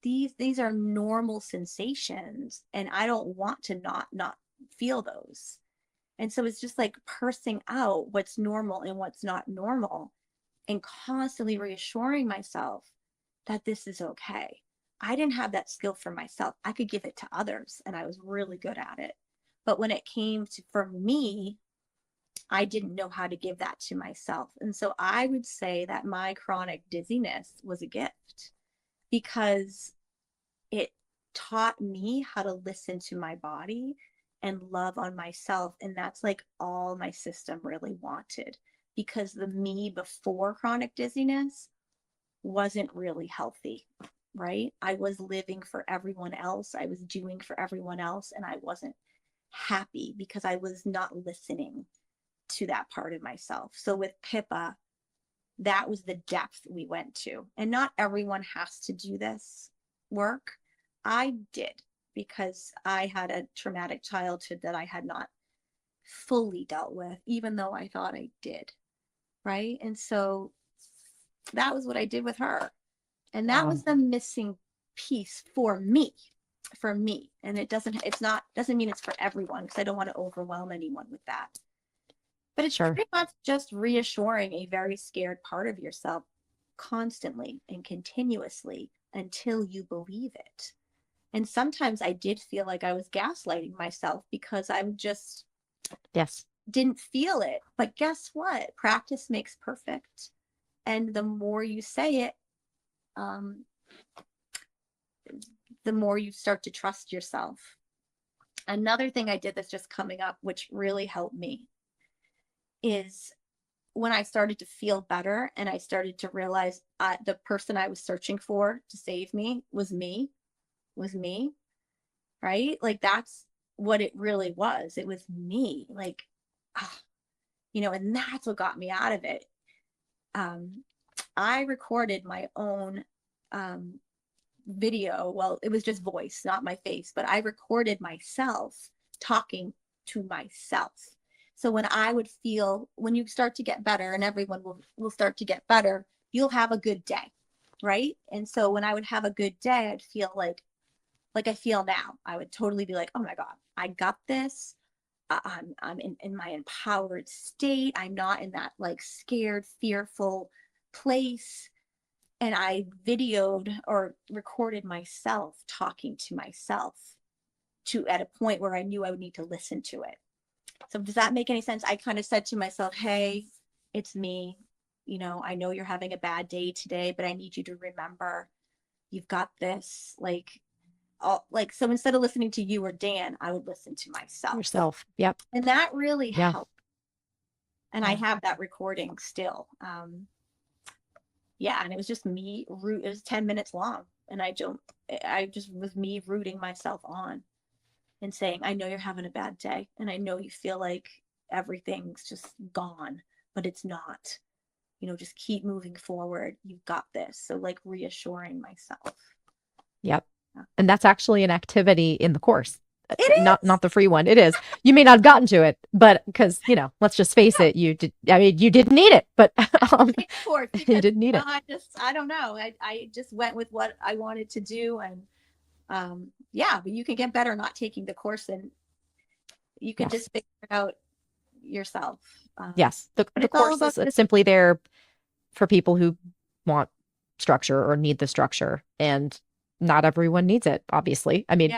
these are normal sensations, and I don't want to not feel those. And so it's just like parsing out what's normal and what's not normal, and constantly reassuring myself that this is okay. I didn't have that skill for myself. I could give it to others, and I was really good at it. But when it came to for me, I didn't know how to give that to myself. And so I would say that my chronic dizziness was a gift, because it taught me how to listen to my body and love on myself. And that's like all my system really wanted, because the me before chronic dizziness wasn't really healthy, right? I was living for everyone else. I was doing for everyone else. And I wasn't happy because I was not listening to that part of myself. So with Pippa, that was the depth we went to. And not everyone has to do this work. I did, because I had a traumatic childhood that I had not fully dealt with, even though I thought I did. Right. And so that was what I did with her. And that was the missing piece for me. And doesn't mean it's for everyone, because I don't want to overwhelm anyone with that. But it's pretty much just reassuring a very scared part of yourself constantly and continuously until you believe it. And sometimes I did feel like I was gaslighting myself, because I just didn't feel it. But guess what? Practice makes perfect. And the more you say it, the more you start to trust yourself. Another thing I did that's just coming up, which really helped me, is when I started to feel better and I started to realize the person I was searching for to save me was me, right? Like that's what it really was. It was me, like, and that's what got me out of it. I recorded my own video. Well, it was just voice, not my face, but I recorded myself talking to myself. So when I would feel, when you start to get better, and everyone will start to get better, you'll have a good day, right? And so when I would have a good day, I'd feel like I feel now. I would totally be like, oh my God, I got this. I'm in my empowered state. I'm not in that like scared, fearful place. And I videoed or recorded myself talking to myself at a point where I knew I would need to listen to it. So does that make any sense? I kind of said to myself, hey, it's me. I know you're having a bad day today, but I need you to remember you've got this. So instead of listening to you or Dan, I would listen to myself. Yourself. Yep. And that really Yeah. helped. And I have that recording still. Yeah. And it was just me. It was 10 minutes long. And I just was me rooting myself on and saying, I know you're having a bad day. And I know you feel like everything's just gone, but it's not. Just keep moving forward. You've got this. So like reassuring myself. Yep. And that's actually an activity in the course. It is. Not the free one. It is. You may not have gotten to it, but because, let's just face it, you didn't need it, but you didn't need it. I don't know. I just went with what I wanted to do. And yeah, but you can get better not taking the course, and you can just figure it out yourself. Yes. The course is simply there for people who want structure or need the structure, and not everyone needs it, obviously. I mean,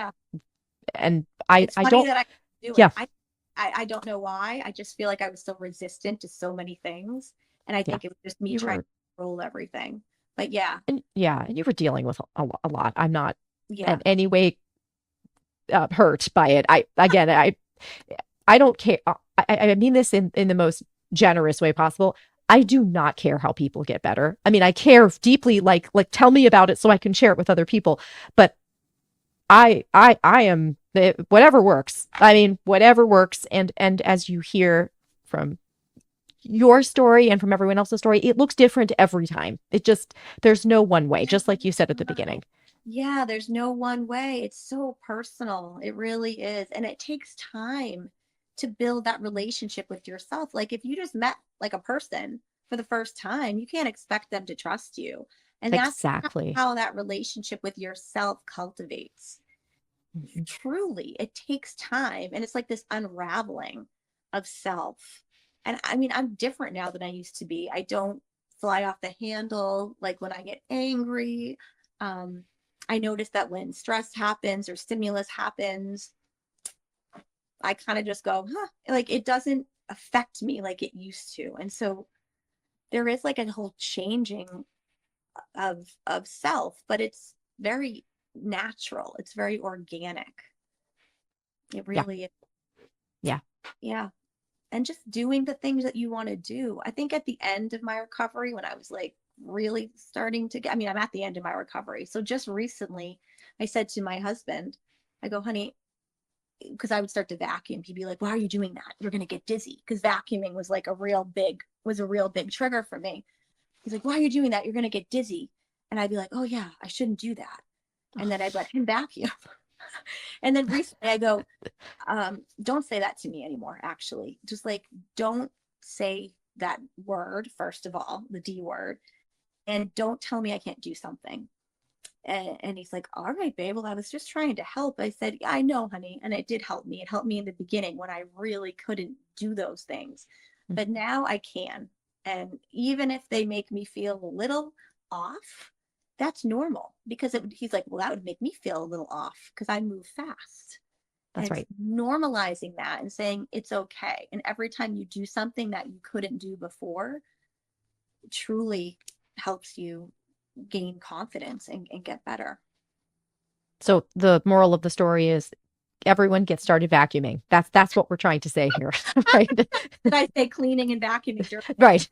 and I don't, that I do it. I don't know why. I just feel like I was so resistant to so many things. And I think it was just me trying to control everything. But and you were dealing with a lot. I'm not in any way hurt by it. I don't care. I mean this in the most generous way possible. I do not care how people get better. I mean, I care deeply, like tell me about it so I can share it with other people. But I am whatever works. I mean, whatever works. And as you hear from your story and from everyone else's story, it looks different every time. There's no one way, just like you said at the beginning. Yeah, there's no one way. It's so personal. It really is. And it takes time to build that relationship with yourself. Like if you just met like a person for the first time, you can't expect them to trust you. And that's exactly how that relationship with yourself cultivates. Mm-hmm. Truly, it takes time. And it's like this unraveling of self. And I mean, I'm different now than I used to be. I don't fly off the handle like when I get angry. I notice that when stress happens or stimulus happens, I kind of just go, like it doesn't affect me like it used to. And so there is like a whole changing of self, but it's very natural. It's very organic. It really is. Yeah. Yeah. And just doing the things that you want to do. I think at the end of my recovery, when I was like really starting to I'm at the end of my recovery. So just recently I said to my husband, I go, honey, because I would start to vacuum. He'd be like, why are you doing that? You're going to get dizzy. Because vacuuming was like a real big trigger for me. He's like, why are you doing that? You're going to get dizzy. And I'd be like, oh yeah, I shouldn't do that. And then I'd let him vacuum. And then recently I go, don't say that to me anymore, actually. Just like, don't say that word, first of all, the D word. And don't tell me I can't do something. And he's like, all right, babe, well, I was just trying to help. I said, yeah, I know, honey. And it did help me. It helped me in the beginning when I really couldn't do those things. Mm-hmm. But now I can. And even if they make me feel a little off, that's normal. Because he's like, well, that would make me feel a little off because I move fast. That's right. Normalizing that and saying it's okay. And every time you do something that you couldn't do before, it truly helps you gain confidence and get better. So the moral of the story is everyone gets started vacuuming. That's what we're trying to say here, right? Did I say cleaning and vacuuming? Right.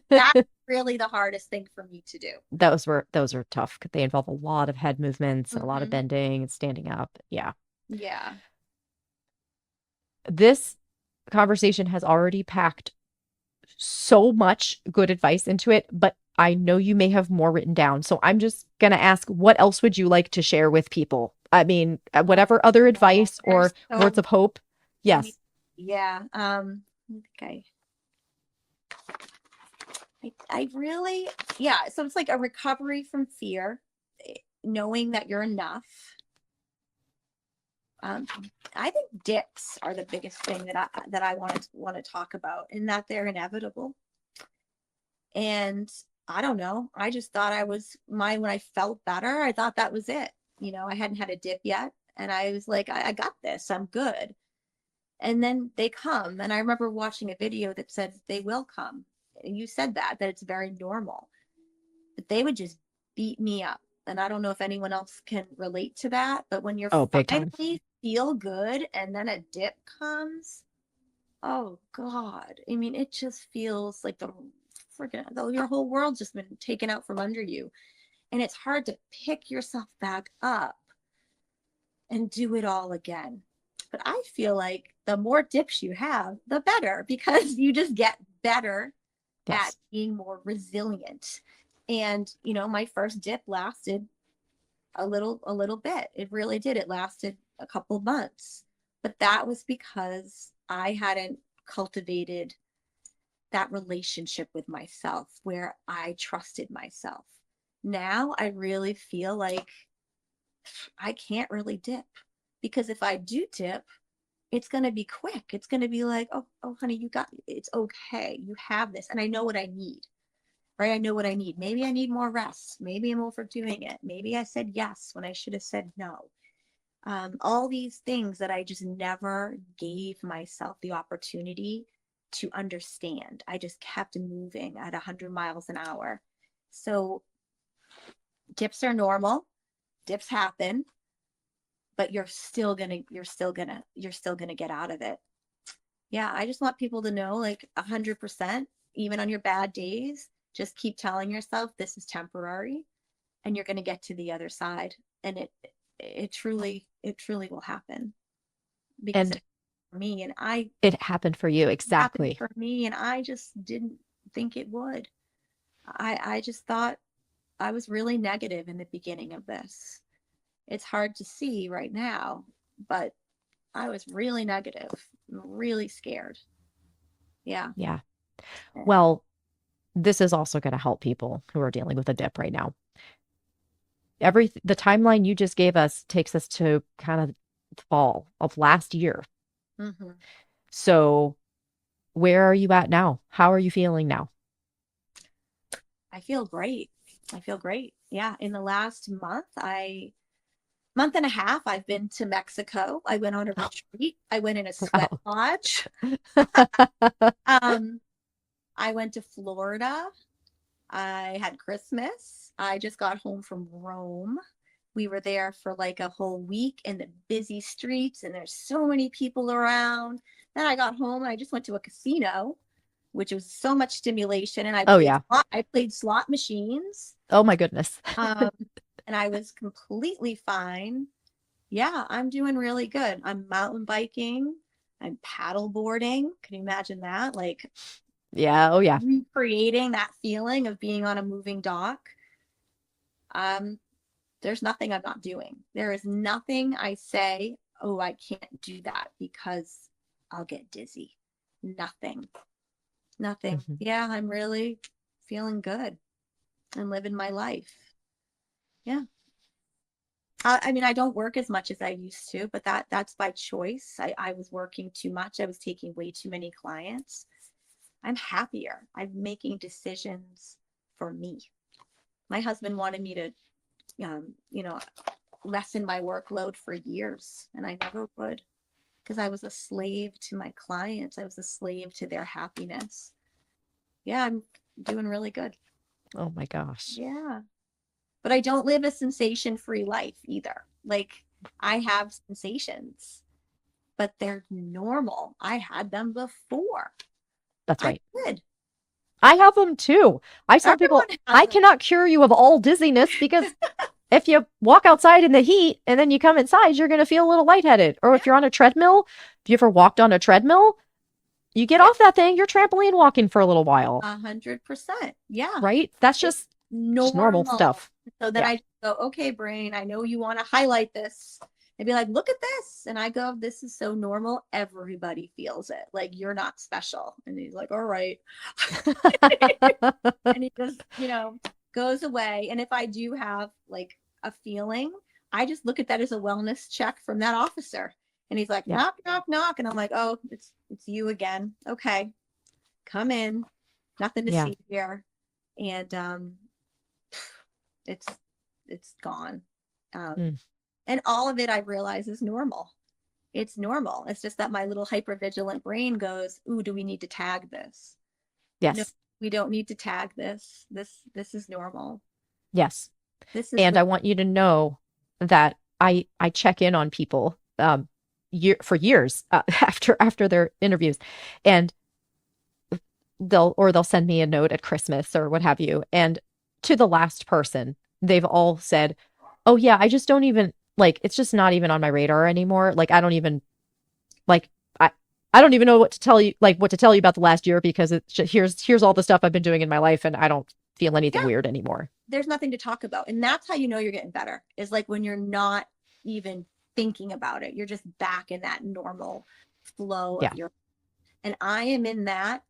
That's really the hardest thing for me to do. Those are tough because they involve a lot of head movements and a lot of bending and standing up. Yeah. Yeah. This conversation has already packed so much good advice into it, but I know you may have more written down, so I'm just going to ask, what else would you like to share with people? I mean, whatever other Oh, advice there's or words so of hope. many. Yes. Yeah. I think I really, yeah. So it's like a recovery from fear, knowing that you're enough. Um, I think dips are the biggest thing that I want to talk about, and that they're inevitable. And I don't know. I just thought when I felt better, I thought that was it. I hadn't had a dip yet, and I was like, I got this. I'm good. And then they come, and I remember watching a video that said they will come. And you said that it's very normal, but they would just beat me up. And I don't know if anyone else can relate to that, but when you're Oh, big time. finally feel good and then a dip comes, oh God. I mean, it just feels like your whole world's just been taken out from under you. And it's hard to pick yourself back up and do it all again. But I feel like the more dips you have, the better, because you just get better at Yes. being more resilient. And, my first dip lasted a little bit. It really did. It lasted a couple of months. But that was because I hadn't cultivated that relationship with myself where I trusted myself. Now I really feel like I can't really dip, because if I do dip, it's going to be quick. It's going to be like, oh, honey, it's okay. You have this. And I know what I need, right? I know what I need. Maybe I need more rest. Maybe I'm overdoing it. Maybe I said yes when I should have said no. All these things that I just never gave myself the opportunity to understand. I just kept moving at 100 miles an hour. So dips are normal. Dips happen, but you're still gonna get out of it. Yeah, I just want people to know, like, 100%, even on your bad days, just keep telling yourself this is temporary, and you're gonna get to the other side, and it truly will happen, because And for me, and it happened for you. it happened Exactly. for me, and I just didn't think it would. I just thought I was really negative in the beginning of this. It's hard to see right now, but I was really negative, really scared. Yeah. Yeah. Well, this is also going to help people who are dealing with a dip right now. The timeline you just gave us takes us to kind of fall of last year. Mm-hmm. So where are you at now? How are you feeling now? I feel great. Yeah. In the last month and a half, I've been to Mexico. I went on a retreat. I went in a sweat Wow. lodge. I went to Florida. I had Christmas. I just got home from Rome. We were there for like a whole week in the busy streets, and there's so many people around. Then I got home and I just went to a casino, which was so much stimulation, and Oh, yeah. I played slot machines. Oh, my goodness. Um, and I was completely fine. Yeah, I'm doing really good. I'm mountain biking. I'm paddle boarding. Can you imagine that? Like, Yeah. Oh, yeah. recreating that feeling of being on a moving dock. There's nothing I'm not doing. There is nothing I say, oh, I can't do that because I'll get dizzy. Nothing. Mhm. Yeah, I'm really feeling good and living my life. Yeah. I mean, I don't work as much as I used to, but that's by choice. I was working too much. I was taking way too many clients. I'm happier. I'm making decisions for me. My husband wanted me to, lessen my workload for years, and I never would, because I was a slave to my clients. I was a slave to their happiness. Yeah, I'm doing really good. Oh, my gosh. Yeah. But I don't live a sensation-free life either. Like, I have sensations, but they're normal. I had them before. That's I right. did. I have them too. I tell Everyone people, has I them. cannot cure you of all dizziness because if you walk outside in the heat and then you come inside, you're going to feel a little lightheaded. Or if Yeah. you're on a treadmill, have you ever walked on a treadmill? You get Yeah, off that thing, you're trampoline walking for a little while, 100%. Yeah. right? That's It's just normal normal. stuff. So then Yeah. I go, okay, brain, I know you want to highlight this. And be like, look at this. And I go, this is so normal. Everybody feels it. Like, you're not special. And he's like, all right. And he just, goes away. And if I do have like a feeling, I just look at that as a wellness check from that officer. And he's like, Yeah. knock, knock, knock. And I'm like, oh, it's you again. Okay, come in. Nothing to Yeah. see here. And it's it's gone. Mm. And all of it I realize is normal. It's normal. It's just that my little hypervigilant brain goes, ooh, do we need to tag this? No, Yes. we don't need to tag this. This is normal. Yes. This is And what I want you to know that I check in on people for years after their interviews, and they'll send me a note at Christmas or what have you. And to the last person, they've all said, "Oh yeah, I just don't even like it's just not even on my radar anymore. Like I don't even like I don't even know what to tell you about the last year because it's just, here's all the stuff I've been doing in my life and I don't feel anything yeah, weird anymore." there's nothing to talk about. And that's how you know you're getting better, is like when you're not even thinking about it. You're just back in that normal flow of Yeah. your, and I am in that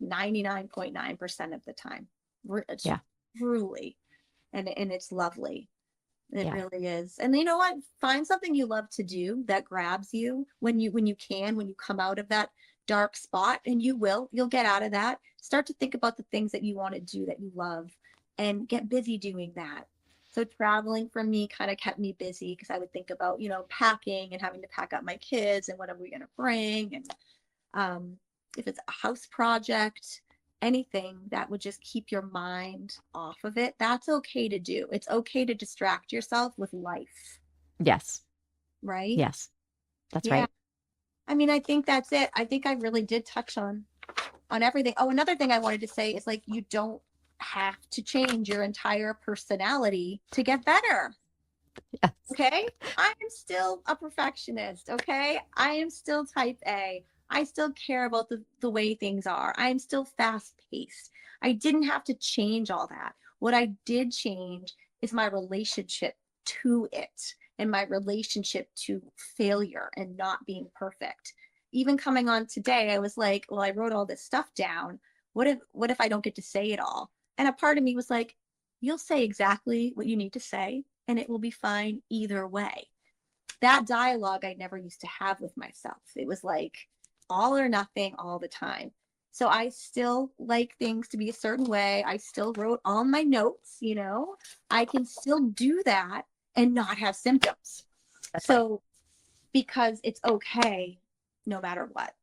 99.9% of the time. It's Yeah. truly, and it's lovely. It Yeah. really is. And you know what? Find something you love to do that grabs you when you come out of that dark spot, and you'll get out of that. Start to think about the things that you want to do that you love and get busy doing that. So traveling for me kind of kept me busy because I would think about, packing and having to pack up my kids and what are we going to bring, and if it's a house project, anything that would just keep your mind off of it, that's okay to do. It's okay to distract yourself with life, Yes. right? Yes. That's Yeah. right. I mean, I think that's it. I think I really did touch on everything. Oh, another thing I wanted to say is like you don't have to change your entire personality to get better. Yes. Okay. I am still a perfectionist. Okay. I am still type A. I still care about the way things are. I am still fast paced. I didn't have to change all that. What I did change is my relationship to it and my relationship to failure and not being perfect. Even coming on today, I was like, well, I wrote all this stuff down. What if I don't get to say it all? And a part of me was like, you'll say exactly what you need to say and it will be fine either way. That dialogue I never used to have with myself. It was like all or nothing all the time. So I still like things to be a certain way. I still wrote all my notes. I can still do that and not have symptoms. That's right. So because it's okay no matter what.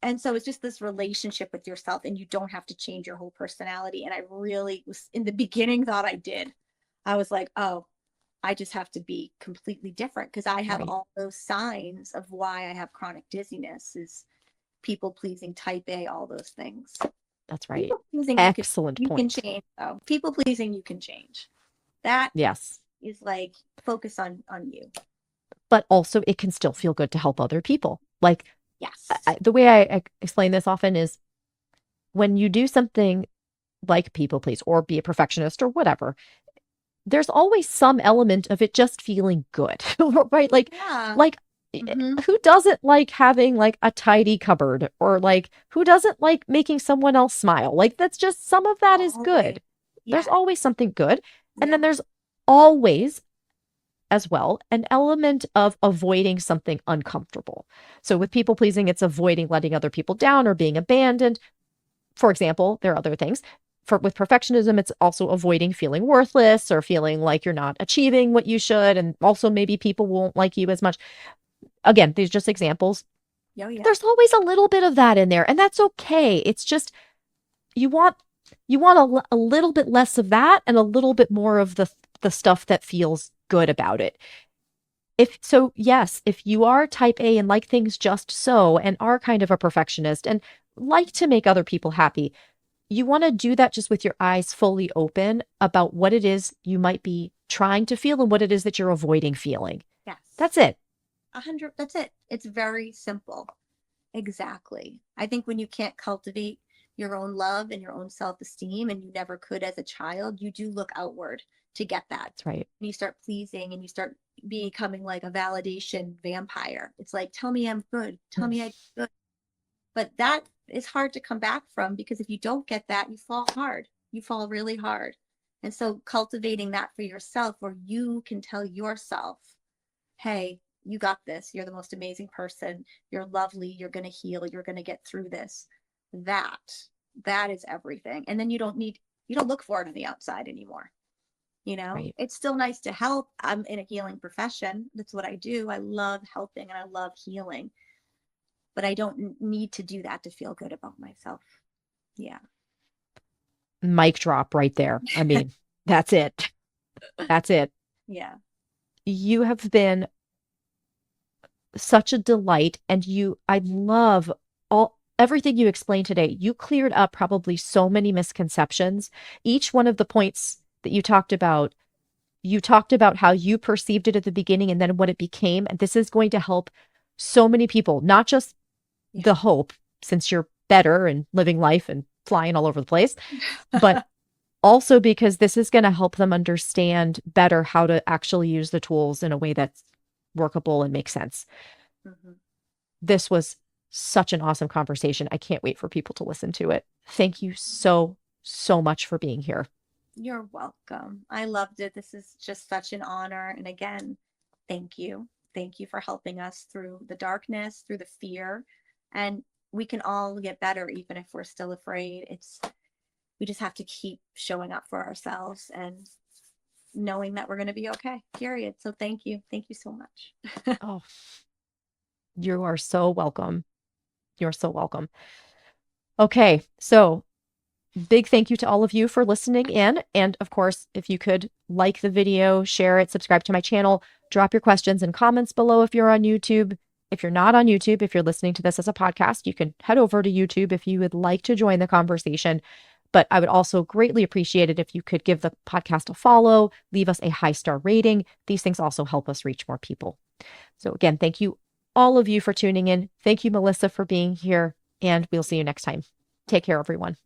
And so it's just this relationship with yourself, and you don't have to change your whole personality. And I really was in the beginning thought I did. I was like, oh, I just have to be completely different because I have Right. all those signs of why I have chronic dizziness, is people pleasing, type A, all those things. That's right. People pleasing Excellent you can point. change though. People pleasing you can change. That Yes. is like focus on you. But also it can still feel good to help other people. Like Yes. the way I explain this often is when you do something like people please or be a perfectionist or whatever, there's always some element of it just feeling good, right? Yeah. Like Mm-hmm. who doesn't like having like a tidy cupboard or like who doesn't like making someone else smile? Like that's just some of that is Always. good. There's Yeah. always something good. And Yeah. then there's always as well an element of avoiding something uncomfortable. So with people pleasing, it's avoiding letting other people down or being abandoned. For example, there are other things. With perfectionism, it's also avoiding feeling worthless or feeling like you're not achieving what you should. And also maybe people won't like you as much. Again, these are just examples. Oh, yeah. There's always a little bit of that in there, and that's okay. It's just you want a little bit less of that and a little bit more of the stuff that feels good about it. If so, yes, if you are type A and like things just so and are kind of a perfectionist and like to make other people happy, you want to do that just with your eyes fully open about what it is you might be trying to feel and what it is that you're avoiding feeling. Yes. That's it. 100. That's it. It's very simple. Exactly. I think when you can't cultivate your own love and your own self-esteem, and you never could as a child, you do look outward to get that. That's right. And you start pleasing and you start becoming like a validation vampire. It's like, tell me I'm good, tell me I'm good. But that is hard to come back from, because if you don't get that, you fall hard. You fall really hard. And so cultivating that for yourself, where you can tell yourself, hey, you got this. You're the most amazing person. You're lovely. You're going to heal. You're going to get through this. That is everything. And then you don't look for it on the outside anymore. Right. It's still nice to help. I'm in a healing profession. That's what I do. I love helping and I love healing, but I don't need to do that to feel good about myself. Yeah. Mic drop right there. I mean, that's it. That's it. Yeah. You have been such a delight, and I love everything you explained today. You cleared up probably so many misconceptions. Each one of the points that you talked about how you perceived it at the beginning and then what it became. And this is going to help so many people, not just the hope, since you're better and living life and flying all over the place, but also because this is going to help them understand better how to actually use the tools in a way that's workable and makes sense. Mm-hmm. This was such an awesome conversation. I can't wait for people to listen to it. Thank you so, so much for being here. You're welcome. I loved it. This is just such an honor. And again, thank you. Thank you for helping us through the darkness, through the fear. And we can all get better, even if we're still afraid. We just have to keep showing up for ourselves and knowing that we're going to be okay, period. So thank you. Thank you so much. Oh, you are so welcome. You're so welcome. Okay. So big thank you to all of you for listening in. And of course, if you could like the video, share it, subscribe to my channel, drop your questions and comments below if you're on YouTube. If you're not on YouTube, if you're listening to this as a podcast, you can head over to YouTube if you would like to join the conversation. But I would also greatly appreciate it if you could give the podcast a follow, leave us a 5-star rating. These things also help us reach more people. So again, thank you all of you for tuning in. Thank you, Melissa, for being here, and we'll see you next time. Take care, everyone.